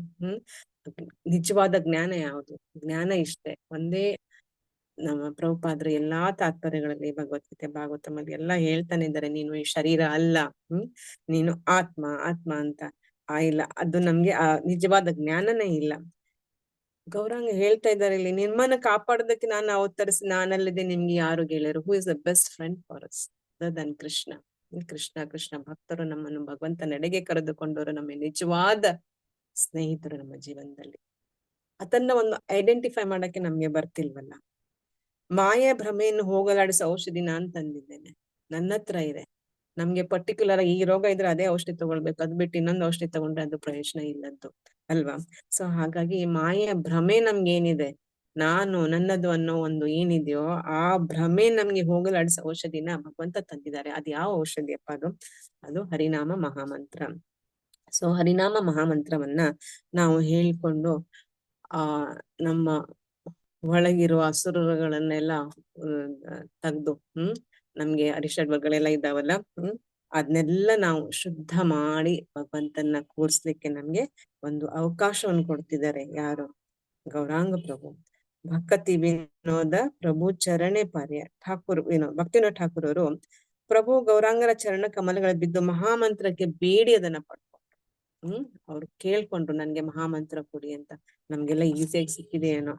ನಿಜವಾದ ಜ್ಞಾನ ಯಾವುದು? ಜ್ಞಾನ ಇಷ್ಟೇ, ಒಂದೇ. ನಮ್ಮ ಪ್ರಭುಪಾದರು ಎಲ್ಲಾ ತಾತ್ಪರ್ಯಗಳಲ್ಲಿ ಭಗವದ್ಗೀತೆ ಭಾಗವತಮಲ್ಲಿ ಎಲ್ಲಾ ಹೇಳ್ತಾನೆ ಇದ್ದಾರೆ, ನೀನು ಈ ಶರೀರ ಅಲ್ಲ, ನೀನು ಆತ್ಮ ಆತ್ಮ ಅಂತ. ಇಲ್ಲ, ಅದು ನಮ್ಗೆ ಆ ನಿಜವಾದ ಜ್ಞಾನನೇ ಇಲ್ಲ. ಗೌರಾಂಗ ಹೇಳ್ತಾ ಇದ್ದಾರೆ ಇಲ್ಲಿ, ನಿಮ್ಮನ್ನ ಕಾಪಾಡೋದಕ್ಕೆ ನಾನು ಅವತರಿಸಿ, ನಾನಲ್ಲದೆ ನಿಮ್ಗೆ ಯಾರು ಗೆಳೆಯರು? Who is the best friend for us than Krishna. Krishna Krishna ಭಕ್ತರು ನಮ್ಮನ್ನು ಭಗವಂತ ನಡೆಗೆ ಕರೆದುಕೊಂಡವರು ನಮ್ಮ ನಿಜವಾದ ಸ್ನೇಹಿತರು ನಮ್ಮ ಜೀವನದಲ್ಲಿ. ಅದನ್ನ ಒಂದು ಐಡೆಂಟಿಫೈ ಮಾಡಕ್ಕೆ ನಮ್ಗೆ ಬರ್ತಿಲ್ವಲ್ಲ. ಮಾಯೆ ಭ್ರಮೆಯನ್ನು ಹೋಗಲಾಡಿಸೋ ಔಷಧಿ ನಾನ್ ತಂದಿದ್ದೇನೆ, ನನ್ನ ಹತ್ರ ಇದೆ. ನಮ್ಗೆ ಪರ್ಟಿಕ್ಯುಲರ್ ಈ ರೋಗ ಇದ್ರೆ ಅದೇ ಔಷಧಿ ತಗೊಳ್ಬೇಕು, ಅದ್ ಬಿಟ್ಟು ಇನ್ನೊಂದು ಔಷಧಿ ತಗೊಂಡ್ರೆ ಅದು ಪ್ರಯೋಜನ ಇಲ್ಲದ್ದು ಅಲ್ವಾ. ಸೊ ಹಾಗಾಗಿ ಈ ಮಾಯೆಯ ಭ್ರಮೆ ನಮ್ಗೆ ಏನಿದೆ, ನಾನು ನನ್ನದು ಅನ್ನೋ ಒಂದು ಏನಿದೆಯೋ ಆ ಭ್ರಮೆ ನಮ್ಗೆ ಹೋಗಲಾಡಿಸೋ ಔಷಧಿನ ಭಗವಂತ ತಂದಿದ್ದಾರೆ. ಅದ್ ಯಾವ ಔಷಧಿ ಅಪ್ಪ? ಅದು ಹರಿನಾಮ ಮಹಾಮಂತ್ರ. ಸೊ ಹರಿನಾಮ ಮಹಾಮಂತ್ರವನ್ನ ನಾವು ಹೇಳ್ಕೊಂಡು ನಮ್ಮ ಒಳಗಿರುವ ಅಸುರಗಳನ್ನೆಲ್ಲ ತೆಗ್ದು ನಮ್ಗೆ ಅರಿಷಡ್ವಗಳೆಲ್ಲ ಇದಾವಲ್ಲ, ಅದನ್ನೆಲ್ಲ ನಾವು ಶುದ್ಧ ಮಾಡಿ ಭಗವಂತನ ಕೂರ್ಸ್ಲಿಕ್ಕೆ ನಮ್ಗೆ ಒಂದು ಅವಕಾಶವನ್ನು ಕೊಡ್ತಿದ್ದಾರೆ. ಯಾರು? ಗೌರಾಂಗ ಪ್ರಭು. ಭಕ್ತಿ ವಿನೋದ ಪ್ರಭು ಚರಣೆ ಪಾರ್ಯ ಠಾಕೂರ್ ಭಕ್ತಿವಿನೋದ ಠಾಕೂರ್ ಅವರು ಪ್ರಭು ಗೌರಾಂಗರ ಚರಣ ಕಮಲಗಳ ಬಿದ್ದು ಮಹಾಮಂತ್ರಕ್ಕೆ ಬೇಡಿ ಅದನ್ನ ಪಡ್ಕೊಂಡ್ರು. ಅವ್ರು ಕೇಳ್ಕೊಂಡ್ರು, ನನ್ಗೆ ಮಹಾಮಂತ್ರ ಕೊಡಿ ಅಂತ. ನಮ್ಗೆಲ್ಲ ಈಸಿಯಾಗಿ ಸಿಕ್ಕಿದೆ ಏನೋ.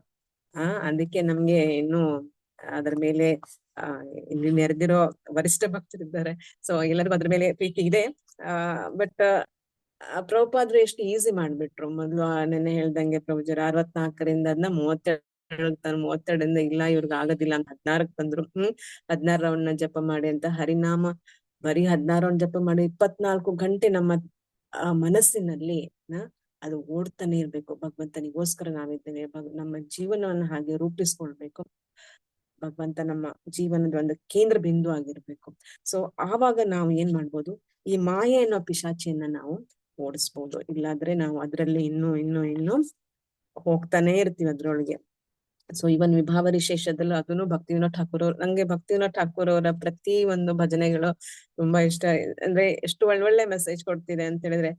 ಅದಕ್ಕೆ ನಮ್ಗೆ ಇನ್ನು ಅದ್ರ ಮೇಲೆ ಇಲ್ಲಿ ನೆರೆದಿರೋ ವರಿಷ್ಠ ಭಕ್ತರಿದ್ದಾರೆ, ಸೊ ಎಲ್ಲರಿಗೂ ಅದ್ರ ಮೇಲೆ ಪ್ರೀತಿ ಇದೆ. ಬಟ್ ಪ್ರಭುಪಾದ್ರು ಎಷ್ಟು ಈಸಿ ಮಾಡ್ಬಿಟ್ರು. ಮೊದ್ಲು ನೆನ್ನೆ ಹೇಳ್ದಂಗೆ ಪ್ರಭುಜರ 64ರಿಂದ ಅದನ್ನ 32ರಿಂದ ಇಲ್ಲ ಇವ್ರಿಗೆ ಆಗೋದಿಲ್ಲ ಅಂತ 16ಕ್ಕೆ ಬಂದ್ರು. 16 ರೌಂಡ್ ಜಪ ಮಾಡಿ ಅಂತ. ಹರಿನಾಮ ಬರೀ 16 ರೌಂಡ್ ಜಪ ಮಾಡಿ 24 ಗಂಟೆ ನಮ್ಮ ಮನಸ್ಸಿನಲ್ಲಿ ಅದು ಓಡ್ತಾನೆ ಇರ್ಬೇಕು. ಭಗವಂತನಿಗೋಸ್ಕರ ನಾವಿದ್ದೇವೆ, ನಮ್ಮ ಜೀವನವನ್ನು ಹಾಗೆ ರೂಪಿಸ್ಕೊಳ್ಬೇಕು. ಭಗವಂತ ನಮ್ಮ ಜೀವನದ ಒಂದು ಕೇಂದ್ರ ಬಿಂದು ಆಗಿರ್ಬೇಕು. ಸೊ ಆವಾಗ ನಾವು ಏನ್ ಮಾಡ್ಬೋದು, ಈ ಮಾಯೆ ಅನ್ನೋ ಪಿಶಾಚಿಯನ್ನ ನಾವು ಓಡಿಸ್ಬೋದು. ಇಲ್ಲಾದ್ರೆ ನಾವು ಅದ್ರಲ್ಲಿ ಇನ್ನು ಹೋಗ್ತಾನೆ ಇರ್ತೀವಿ ಅದ್ರೊಳಗೆ. ಸೊ ಇವನ್ ವಿಭಾವರಿ ಶೇಷದಲ್ಲೂ ಅದನ್ನು ಭಕ್ತಿವಿನೋದ ಠಾಕೂರ್ ಅವ್ರು, ನಂಗೆ ಭಕ್ತಿವಿನೋದ ಠಾಕೂರ್ ಅವರ ಪ್ರತಿ ಒಂದು ಭಜನೆಗಳು ತುಂಬಾ ಇಷ್ಟ. ಅಂದ್ರೆ ಎಷ್ಟು ಒಳ್ಳೊಳ್ಳೆ ಮೆಸೇಜ್ ಕೊಡ್ತಿದೆ ಅಂತ ಹೇಳಿದ್ರೆ,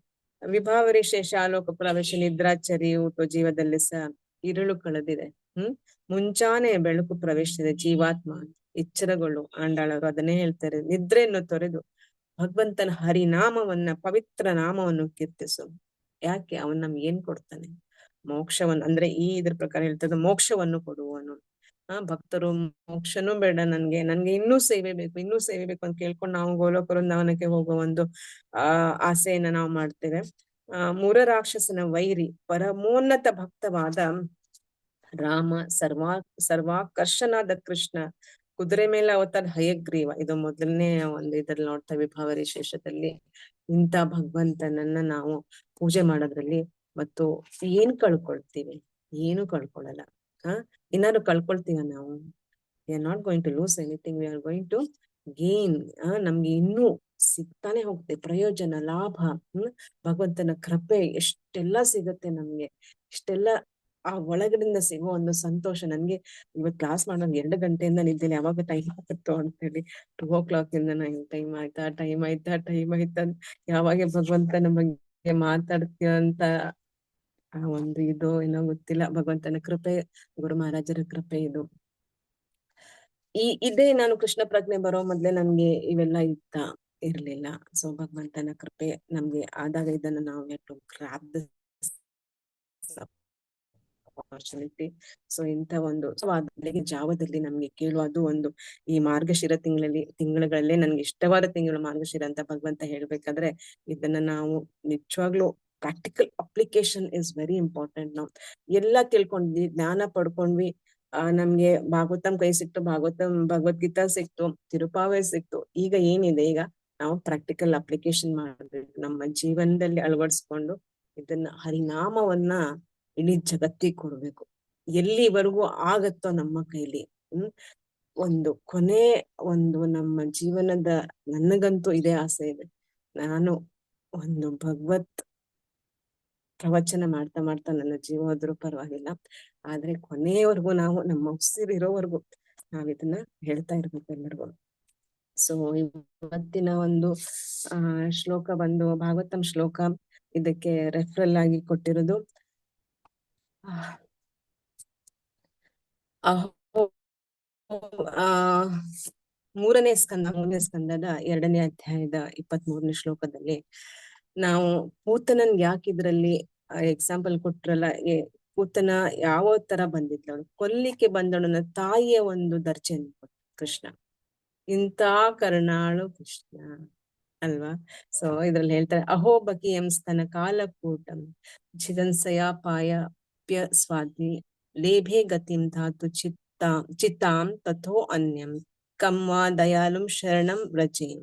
ವಿಭಾವರಿ ಶೇಷ ಆಲೋಕ ಪ್ರವೇಶ ನಿದ್ರಾಚರಿ ಊಟ ಜೀವದಲ್ಲಿ ಇರುಳು ಕಳೆದಿದೆ, ಮುಂಚಾನೆ ಬೆಳಕು ಪ್ರವೇಶಿಸಿದೆ ಜೀವಾತ್ಮ ಎಚ್ಚರಗಳು. ಆಂಡಾಳರು ಅದನ್ನೇ ಹೇಳ್ತಾರೆ, ನಿದ್ರೆಯನ್ನು ತೊರೆದು ಭಗವಂತನ ಹರಿನಾಮವನ್ನ ಪವಿತ್ರ ನಾಮವನ್ನು ಕೀರ್ತಿಸು. ಯಾಕೆ? ಅವನ್ ನಮ್ಗೆ ಏನ್ ಕೊಡ್ತಾನೆ? ಮೋಕ್ಷವನ್ನು. ಅಂದ್ರೆ ಇದ್ರ ಪ್ರಕಾರ ಹೇಳ್ತದೆ, ಮೋಕ್ಷವನ್ನು ಕೊಡುವನು. ಭಕ್ತರು ಮೋಕ್ಷನೂ ಬೇಡ ನನ್ಗೆ ಇನ್ನೂ ಸೇವೆ ಬೇಕು ಅಂತ ಕೇಳ್ಕೊಂಡು ನಾವು ಗೋಲೋಕ ವೃಂದಾವನಕ್ಕೆ ಹೋಗೋ ಒಂದು ಆಸೆಯನ್ನ ನಾವು ಮಾಡ್ತೇವೆ. ಮೂರ ರಾಕ್ಷಸನ ವೈರಿ ಪರಮೋನ್ನತ ಭಕ್ತವಾದ ರಾಮ, ಸರ್ವಾಕರ್ಷನಾದ ಕೃಷ್ಣ, ಕುದುರೆ ಮೇಲೆ ಅವತಾರ ಹಯಗ್ರೀವ. ಇದು ಮೊದಲನೇ ಒಂದು ಇದ್ರಲ್ಲಿ ನೋಡ್ತಾ ವಿಭಾವರಿ ಶೇಷದಲ್ಲಿ. ಇಂಥ ಭಗವಂತನನ್ನ ನಾವು ಪೂಜೆ ಮಾಡೋದ್ರಲ್ಲಿ ಮತ್ತು ಏನ್ ಕಳ್ಕೊಳ್ತೀವಿ? ಏನು ಕಳ್ಕೊಳ್ಳಲ್ಲ. ಏನಾದ್ರು ಕಳ್ಕೊಳ್ತೀವ ನಾವು? We are not going to lose anything, we are going to gain. ನಮ್ಗೆ ಇನ್ನೂ ಸಿಗ್ತಾನೆ ಹೋಗುತ್ತೆ ಪ್ರಯೋಜನ, ಲಾಭ. ಭಗವಂತನ ಕೃಪೆ ಎಷ್ಟೆಲ್ಲ ಸಿಗತ್ತೆ ನಮ್ಗೆ, ಇಷ್ಟೆಲ್ಲ ಆ ಒಳಗಡೆಯಿಂದ ಸಿಗೋ ಒಂದು ಸಂತೋಷ. ನನ್ಗೆ ಇವತ್ ಕ್ಲಾಸ್ ಮಾಡೋದು 2 ಗಂಟೆಯಿಂದ ನಿದ್ದೇನೆ, ಯಾವಾಗ ಟೈಮ್ ಆಗುತ್ತೋ ಅಂತೇಳಿ. 2 o'clock ಇಂದ ನಂಗೆ ಟೈಮ್ ಆಯ್ತಾ ಯಾವಾಗ ಭಗವಂತನ ಬಗ್ಗೆ ಮಾತಾಡ್ತೀವ ಅಂತ ಆ ಒಂದು ಇದು ಏನೋ ಗೊತ್ತಿಲ್ಲ. ಭಗವಂತನ ಕೃಪೆ, ಗುರು ಮಹಾರಾಜರ ಕೃಪೆ ಇದು. ಇದೇ ನಾನು ಕೃಷ್ಣ ಪ್ರಜ್ಞೆ ಬರೋ ಮೊದ್ಲೇ ನನ್ಗೆ ಇವೆಲ್ಲ ಇರ್ಲಿಲ್ಲ. ಸೊ ಭಗವಂತನ ಕೃಪೆ ನಮ್ಗೆ ಆದಾಗ ಇದನ್ನ ನಾವು ಗ್ರಾಬ್ ದ ಆಪರ್ಚುನಿಟಿ. ಸೊ ಇಂಥ ಒಂದು ಬೆಳಗ್ಗೆ ಜಾವದಲ್ಲಿ ನಮ್ಗೆ ಕೇಳುವ ಅದು ಒಂದು ಈ ಮಾರ್ಗಶಿರ ತಿಂಗಳುಗಳಲ್ಲೇ ನನ್ಗೆ ಇಷ್ಟವಾದ ತಿಂಗಳು ಮಾರ್ಗಶಿರ ಅಂತ ಭಗವಂತ ಹೇಳ್ಬೇಕಾದ್ರೆ, ಇದನ್ನ ನಾವು ನಿಜವಾಗ್ಲೂ practical application is very important. ನಾವು ಎಲ್ಲಾ ತಿಳ್ಕೊಂಡ್ವಿ, ಜ್ಞಾನ ಪಡ್ಕೊಂಡ್ವಿ, ನಮ್ಗೆ ಭಾಗವತಂ ಕೈ ಸಿಕ್ತು, ಭಗವದ್ಗೀತಾ ಸಿಕ್ತು, ತಿರುಪಾವೆ ಸಿಕ್ತು. ಈಗ ಏನಿದೆ, ಈಗ ನಾವು ಪ್ರಾಕ್ಟಿಕಲ್ ಅಪ್ಲಿಕೇಶನ್ ಮಾಡ್ಬೇಕು, ನಮ್ಮ ಜೀವನದಲ್ಲಿ ಅಳವಡಿಸ್ಕೊಂಡು ಇದನ್ನ ಹರಿನಾಮವನ್ನ ಇಡೀ ಜಗತ್ತಿಗೆ ಕೊಡ್ಬೇಕು. ಎಲ್ಲಿವರೆಗೂ ಆಗತ್ತೋ ನಮ್ಮ ಕೈಲಿ. ಒಂದು ಕೊನೆ ಒಂದು ನಮ್ಮ ಜೀವನದ, ನನಗಂತೂ ಇದೇ ಆಸೆ ಇದೆ, ನಾನು ಒಂದು ಭಗವತ್ ಪ್ರವಚನ ಮಾಡ್ತಾ ಮಾಡ್ತಾ ನನ್ನ ಜೀವ ಹೋದ್ರೂ ಪರವಾಗಿಲ್ಲ, ಆದ್ರೆ ಕೊನೆಯವರೆಗೂ ನಾವು ನಮ್ಮ ಉಸಿರಿರೋವರೆಗೂ ನಾವ್ ಇದನ್ನ ಹೇಳ್ತಾ ಇರ್ಬೇಕು ಎಲ್ಲರಿಗೂ. ಸೊ ಇವತ್ತಿನ ಒಂದು ಶ್ಲೋಕ ಬಂದು ಭಾಗವತಂ ಶ್ಲೋಕ, ಇದಕ್ಕೆ ರೆಫರಲ್ ಆಗಿ ಕೊಟ್ಟಿರೋದು ಅಹೋ ಆ ಮೂರನೇ ಸ್ಕಂದದ 2ನೇ ಅಧ್ಯಾಯದ 23ನೇ ಶ್ಲೋಕದಲ್ಲಿ ನಾವು ಪೂತನನ್ ಯಾಕಿದ್ರಲ್ಲಿ ಎಕ್ಸಾಂಪಲ್ ಕೊಟ್ರಲ್ಲ, ಪೂತನ ಯಾವ ತರ ಬಂದಿದ್ಲವಳು, ಕೊಲ್ಲಿಕ್ಕೆ ಬಂದವಳನ್ನ ತಾಯಿಯ ಒಂದು ದರ್ಜೆಯನ್ನು ಕೊಟ್ಟ ಕೃಷ್ಣ. ಇಂಥ ಕರುಣಾಳು ಕೃಷ್ಣ ಅಲ್ವಾ. ಸೊ ಇದ್ರಲ್ಲಿ ಹೇಳ್ತಾರೆ, ಅಹೋ ಬಕಿಯಂ ಸ್ತನ ಕಾಲಕೂಟಂ ಛಿದನ್ಸಯ ಪಾಯಪ್ಯ ಸ್ವಾದಿ ಲೇಭೆ ಗತಿಂ ಧಾತು ಚಿತ್ತಾಂ ತಥೋ ಅನ್ಯಂ ಕಮ್ವಾ ದಯಾಲುಂ ಶರಣಂ ವ್ರಜೇಂ.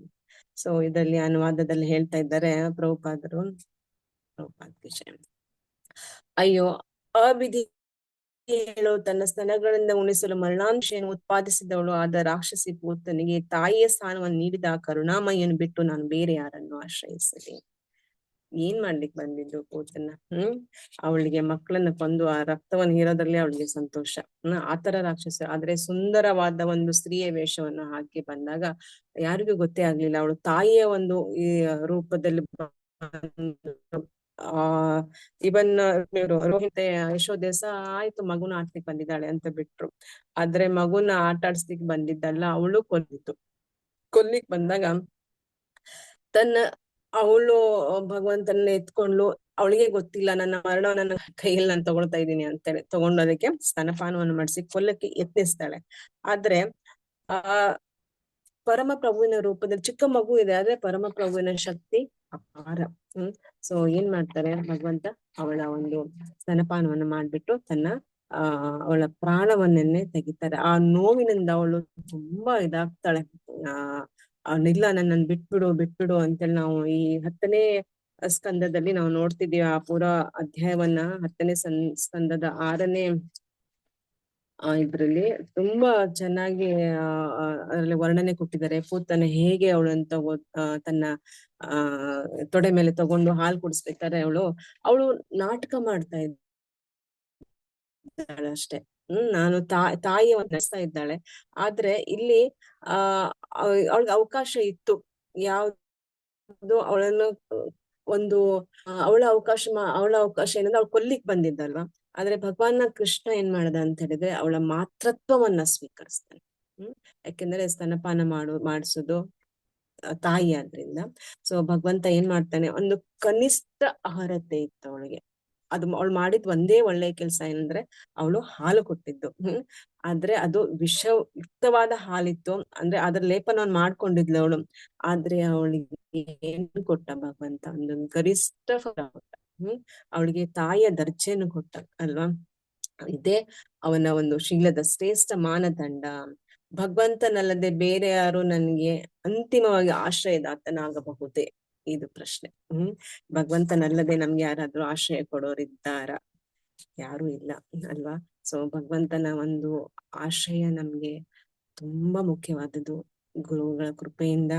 ಸೊ ಇದರಲ್ಲಿ ಅನುವಾದದಲ್ಲಿ ಹೇಳ್ತಾ ಇದ್ದಾರೆ ಪ್ರಭುಪಾದರು, ಅಯ್ಯೋ ಅವಿಧಿ ಹೇಳು ತನ್ನ ಸ್ತನಗಳಿಂದ ಉಣಿಸಲು ಮರಣಾಂಶೆಯನ್ನು ಉತ್ಪಾದಿಸಿದವಳು ಆದ ರಾಕ್ಷಸಿ ಪೂತನಿಗೆ ತಾಯಿಯ ಸ್ಥಾನವನ್ನು ನೀಡಿದ ಕರುಣಾಮಯ್ಯನು ಬಿಟ್ಟು ನಾನು ಬೇರೆ ಯಾರನ್ನು ಆಶ್ರಯಿಸಲಿ. ಏನ್ ಮಾಡ್ಲಿಕ್ಕೆ ಬಂದಿದ್ದು ಪೂತನ? ಅವಳಿಗೆ ಮಕ್ಕಳನ್ನ ಕೊಂದು ಆ ರಕ್ತವನ್ನು ಹೀರೋದ್ರಲ್ಲಿ ಅವಳಿಗೆ ಸಂತೋಷ. ಆತರ ರಾಕ್ಷಸ. ಆದ್ರೆ ಸುಂದರವಾದ ಒಂದು ಸ್ತ್ರೀಯ ವೇಷವನ್ನು ಹಾಕಿ ಬಂದಾಗ ಯಾರಿಗೂ ಗೊತ್ತೇ ಆಗ್ಲಿಲ್ಲ ಅವಳು ತಾಯಿಯ ಒಂದು ಈ ರೂಪದಲ್ಲಿ ಇವನ್ ರೋಹಿತ ಯಶೋದೆ ಸಹ ಆಯ್ತು ಮಗುನ ಆಡ್ಲಿಕ್ಕೆ ಬಂದಿದ್ದಾಳೆ ಅಂತ ಬಿಟ್ರು. ಆದ್ರೆ ಮಗುನ ಆಟ ಆಡ್ಸ್ಲಿಕ್ಕೆ ಬಂದಿದ್ದಲ್ಲ, ಅವಳು ಕೊಲ್ಲಿಕ್ ಬಂದಾಗ ಅವಳು ಭಗವಂತನ ಎತ್ಕೊಂಡ್ಲು. ಅವಳಿಗೆ ಗೊತ್ತಿಲ್ಲ ನನ್ನ ಮರಣ ನನ್ನ ಕೈಯಲ್ಲಿ ನಾನು ತಗೊಳ್ತಾ ಇದ್ದೀನಿ ಅಂತೇಳಿ ತಗೊಂಡು ಅದಕ್ಕೆ ಸ್ತನಪಾನವನ್ನು ಮಾಡಿಸಿ ಕೊಲ್ಲಕ್ಕೆ ಯತ್ನಿಸ್ತಾಳೆ. ಆದ್ರೆ ಆ ಪರಮ ಪ್ರಭುವಿನ ರೂಪದಲ್ಲಿ ಚಿಕ್ಕ ಮಗು ಇದೆ, ಆದ್ರೆ ಪರಮ ಪ್ರಭುವಿನ ಶಕ್ತಿ ಅಪಾರ. ಸೊ ಏನ್ ಮಾಡ್ತಾರೆ ಭಗವಂತ, ಅವಳ ಒಂದು ಸ್ತನಪಾನವನ್ನು ಮಾಡ್ಬಿಟ್ಟು ಅವಳ ಪ್ರಾಣವನ್ನೇ ತೆಗಿತಾರೆ. ಆ ನೋವಿನಿಂದ ಅವಳು ತುಂಬಾ ಇದಾಗ್ತಾಳೆ. ನಿಲ್ಲ ನನ್ನನ್ನು ಬಿಟ್ಬಿಡು ಅಂತೇಳಿ ನಾವು ಈ 10ನೇ ಸ್ಕಂದದಲ್ಲಿ ನಾವು ನೋಡ್ತಿದೀವಿ. ಆ ಪೂರ ಅಧ್ಯಾಯವನ್ನ 10ನೇ ಸ್ಕಂದದ 6ನೇ ಇದ್ರಲ್ಲಿ ತುಂಬಾ ಚೆನ್ನಾಗಿ ಅದರಲ್ಲಿ ವರ್ಣನೆ ಕೊಟ್ಟಿದ್ದಾರೆ. ಪೂತನ ಹೇಗೆ ಅವಳಂತ ತನ್ನ ತೊಡೆ ಮೇಲೆ ತಗೊಂಡು ಹಾಲು ಕುಡಿಸ್ಬೇಕಾದ್ರೆ ಅವಳು ನಾಟಕ ಮಾಡ್ತಾ ಇದ್ದಾಳೆ ಅಷ್ಟೇ. ನಾನು ತಾಯಿಯ ನಡೆಸ್ತಾ ಇದ್ದಾಳೆ. ಆದ್ರೆ ಇಲ್ಲಿ ಅವಳಿಗೆ ಅವಕಾಶ ಇತ್ತು. ಯಾವ್ದು ಅವಳನ್ನು ಒಂದು ಅವಳ ಅವಕಾಶ ಏನಂದ್ರೆ ಅವಳು ಕೊಲ್ಲಿಕ್ ಬಂದಿದ್ದಲ್ವಾ. ಆದ್ರೆ ಭಗವಾನ ಕೃಷ್ಣ ಏನ್ ಮಾಡದ ಅಂತ ಹೇಳಿದ್ರೆ ಅವಳ ಮಾತೃತ್ವವನ್ನ ಸ್ವೀಕರಿಸ್ತಾನೆ. ಯಾಕೆಂದ್ರೆ ಸ್ತನಪಾನ ಮಾಡಿಸೋದು ತಾಯಿ ಆದ್ರಿಂದ. ಸೊ ಭಗವಂತ ಏನ್ ಮಾಡ್ತಾನೆ, ಒಂದು ಕನಿಷ್ಠ ಅರ್ಹತೆ ಇತ್ತು ಅವಳಿಗೆ. ಅವಳು ಮಾಡಿದ್ ಒಂದೇ ಒಳ್ಳೆ ಕೆಲಸ ಏನಂದ್ರೆ ಅವಳು ಹಾಲು ಕೊಟ್ಟಿದ್ದು. ಆದ್ರೆ ಅದು ವಿಷಯುಕ್ತವಾದ ಹಾಲಿತ್ತು. ಅಂದ್ರೆ ಅದ್ರ ಲೇಪನವನ್ನು ಮಾಡ್ಕೊಂಡಿದ್ಲು ಅವಳು. ಆದ್ರೆ ಅವಳಿಗೆ ಏನ್ ಕೊಟ್ಟ ಭಗವಂತ, ಒಂದು ಗರಿಷ್ಠ ಫಲ ಕೊಟ್ಟ. ಅವಳಿಗೆ ತಾಯಿಯ ದರ್ಜೆಯನ್ನು ಕೊಟ್ಟ ಅಲ್ವಾ. ಇದೇ ಅವನ ಒಂದು ಶೀಲದ ಶ್ರೇಷ್ಠ ಮಾನದಂಡ. ಭಗವಂತನಲ್ಲದೆ ಬೇರೆ ಯಾರು ನನ್ಗೆ ಅಂತಿಮವಾಗಿ ಆಶ್ರಯದಾತನಾಗಬಹುದೇ, ಇದು ಪ್ರಶ್ನೆ. ಭಗವಂತನಲ್ಲದೆ ನಮ್ಗೆ ಯಾರಾದ್ರೂ ಆಶ್ರಯ ಕೊಡೋರಿದ್ದಾರ? ಯಾರು ಇಲ್ಲ ಅಲ್ವಾ. ಸೊ ಭಗವಂತನ ಒಂದು ಆಶ್ರಯ ನಮ್ಗೆ ತುಂಬಾ ಮುಖ್ಯವಾದದ್ದು. ಗುರುಗಳ ಕೃಪೆಯಿಂದ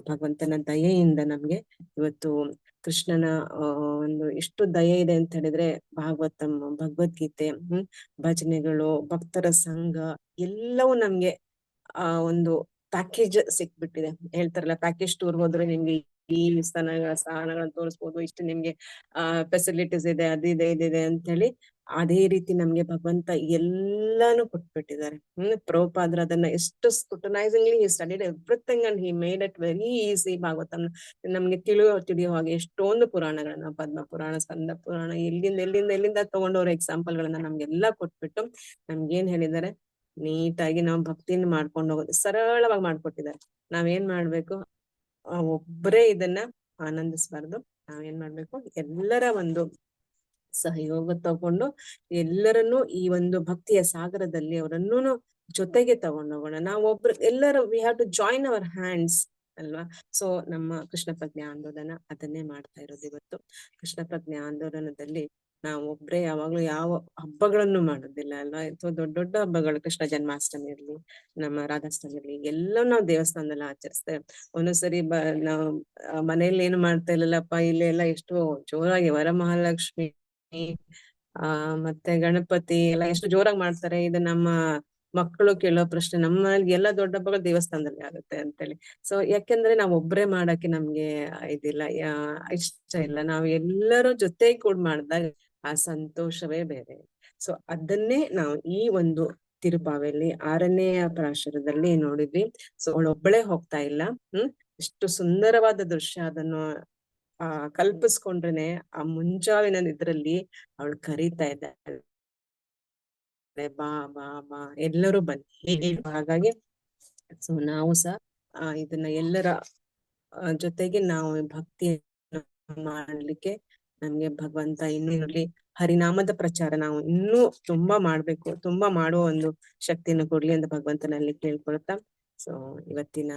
ಭಗವಂತನ ದಯೆಯಿಂದ ನಮ್ಗೆ ಇವತ್ತು ಕೃಷ್ಣನ ಒಂದು ಎಷ್ಟು ದಯೆ ಇದೆ ಅಂತ ಹೇಳಿದ್ರೆ, ಭಾಗವತಂ, ಭಗವದ್ಗೀತೆ, ಭಜನೆಗಳು, ಭಕ್ತರ ಸಂಘ ಎಲ್ಲವೂ ನಮ್ಗೆ ಒಂದು ಪ್ಯಾಕೇಜ್ ಸಿಕ್ಬಿಟ್ಟಿದೆ. ಹೇಳ್ತಾರಲ್ಲ, ಪ್ಯಾಕೇಜ್ ಟೂರ್ ಹೋದ್ರೆ ನಿಮ್ಗೆ ಈ ಸ್ಥಾನಗಳನ್ನ ತೋರಿಸ್ಬೋದು, ಇಷ್ಟು ನಿಮ್ಗೆ ಫೆಸಿಲಿಟೀಸ್ ಇದೆ, ಅದಿದೆ ಇದಿದೆ ಅಂತ ಹೇಳಿ. ಅದೇ ರೀತಿ ನಮ್ಗೆ ಭಗವಂತ ಎಲ್ಲಾನು ಕೊಟ್ಬಿಟ್ಟಿದ್ದಾರೆ. ಪ್ರಭುಪಾದ್ರು ಅದನ್ನ ಎಷ್ಟು scrutinisingly he studied everything and he made it very easy. Bhagavatam ನಮ್ಗೆ ತಿಳಿಯೋ ಹಾಗೆ ಎಷ್ಟೊಂದು ಪುರಾಣಗಳನ್ನ, ಪದ್ಮ ಪುರಾಣ, ಸ್ಕಂದ ಪುರಾಣ, ಎಲ್ಲಿಂದ ತಗೊಂಡವ್ರ ಎಕ್ಸಾಂಪಲ್ಗಳನ್ನ ನಮ್ಗೆಲ್ಲಾ ಕೊಟ್ಬಿಟ್ಟು ನಮ್ಗೇನ್ ಹೇಳಿದ್ದಾರೆ, ನೀಟಾಗಿ ನಾವು ಭಕ್ತಿನ ಮಾಡ್ಕೊಂಡು ಹೋಗೋದು ಸರಳವಾಗಿ ಮಾಡ್ಕೊಟ್ಟಿದ್ದಾರೆ. ನಾವೇನ್ ಮಾಡ್ಬೇಕು, ಒಬ್ಬರೇ ಇದನ್ನ ಆನಂದಿಸ್ಬಾರ್ದು. ನಾವೇನ್ ಮಾಡ್ಬೇಕು, ಎಲ್ಲರ ಒಂದು ಸಹಯೋಗ ತಗೊಂಡು ಎಲ್ಲರನ್ನೂ ಈ ಒಂದು ಭಕ್ತಿಯ ಸಾಗರದಲ್ಲಿ ಅವರನ್ನೂ ಜೊತೆಗೆ ತಗೊಂಡೋಗೋಣ. ನಾವೊಬ್ರು ಎಲ್ಲರೂ we have to join our hands ಅಲ್ವಾ. ಸೊ ನಮ್ಮ ಕೃಷ್ಣ ಪ್ರಜ್ಞಾ ಆಂದೋಲನ ಅದನ್ನೇ ಮಾಡ್ತಾ ಇರೋದು ಇವತ್ತು. ಕೃಷ್ಣ ಪ್ರಜ್ಞಾ ಆಂದೋಲನದಲ್ಲಿ ನಾವು ಒಬ್ರೇ ಯಾವಾಗ್ಲೂ ಯಾವ ಹಬ್ಬಗಳನ್ನು ಮಾಡೋದಿಲ್ಲ ಅಲ್ವಾ. ಅಥವಾ ದೊಡ್ಡ ದೊಡ್ಡ ಹಬ್ಬಗಳು, ಕೃಷ್ಣ ಜನ್ಮಾಷ್ಟಮಿ ಇರ್ಲಿ, ನಮ್ಮ ರಾಧಾಷ್ಟಮಿ ಇರ್ಲಿ, ಎಲ್ಲ ನಾವು ದೇವಸ್ಥಾನದಲ್ಲಿ ಆಚರಿಸ್ತೇವೆ. ಒಂದೊಂದ್ಸರಿ ನಾವು ಮನೇಲಿ ಏನು ಮಾಡ್ತಾ ಇರ್ಲಿಲ್ಲಪ್ಪ, ಇಲ್ಲಿ ಎಲ್ಲ ಎಷ್ಟು ಜೋರಾಗಿ ವರಮಹಾಲಕ್ಷ್ಮಿ ಮತ್ತೆ ಗಣಪತಿ ಎಲ್ಲ ಎಷ್ಟು ಜೋರಾಗಿ ಮಾಡ್ತಾರೆ. ಇದು ನಮ್ಮ ಮಕ್ಕಳು ಕೇಳೋ ಪ್ರಶ್ನೆ, ನಮ್ಮ ಮನೇಲಿ ಎಲ್ಲ ದೊಡ್ಡ ಹಬ್ಬಗಳು ದೇವಸ್ಥಾನದಲ್ಲಿ ಆಗುತ್ತೆ ಅಂತೇಳಿ. ಸೊ ಯಾಕೆಂದ್ರೆ ನಾವ್ ಒಬ್ರೇ ಮಾಡಕ್ಕೆ ನಮ್ಗೆ ಇದಿಲ್ಲ, ಇಷ್ಟ ಇಲ್ಲ. ನಾವು ಎಲ್ಲರೂ ಜೊತೆ ಕೂಡ ಮಾಡಿದಾಗ ಆ ಸಂತೋಷವೇ ಬೇರೆ. ಸೊ ಅದನ್ನೇ ನಾವು ಈ ಒಂದು ತಿರುಪಾವೆಯಲ್ಲಿ 6ನೇ ಪ್ರಾಶರದಲ್ಲಿ ನೋಡಿದ್ವಿ. ಸೊ ಅವಳೊಬ್ಬಳೇ ಹೋಗ್ತಾ ಇಲ್ಲ. ಎಷ್ಟು ಸುಂದರವಾದ ದೃಶ್ಯ. ಅದನ್ನು ಕಲ್ಪಿಸ್ಕೊಂಡ್ರೇನೆ ಆ ಮುಂಜಾವಿನ ಇದ್ರಲ್ಲಿ ಅವಳು ಕರೀತಾ ಇದ್ದಾಳೆ, ಬಾ ಬಾ ಬಾ ಎಲ್ಲರೂ ಬನ್ನಿ. ಹಾಗಾಗಿ ಸೊ ನಾವು ಸಹ ಇದನ್ನ ಎಲ್ಲರ ಜೊತೆಗೆ ನಾವು ಭಕ್ತಿ ಮಾಡ್ಲಿಕ್ಕೆ ನಮ್ಗೆ ಭಗವಂತ ಇನ್ನೂ ಇರ್ಲಿ. ಹರಿನಾಮದ ಪ್ರಚಾರ ನಾವು ಇನ್ನೂ ತುಂಬಾ ಮಾಡ್ಬೇಕು, ತುಂಬಾ ಮಾಡುವ ಒಂದು ಶಕ್ತಿಯನ್ನು ಕೊಡ್ಲಿ ಅಂತ ಭಗವಂತನಲ್ಲಿ ಕೇಳ್ಕೊಳ್ತಾ, ಸೊ ಇವತ್ತಿನ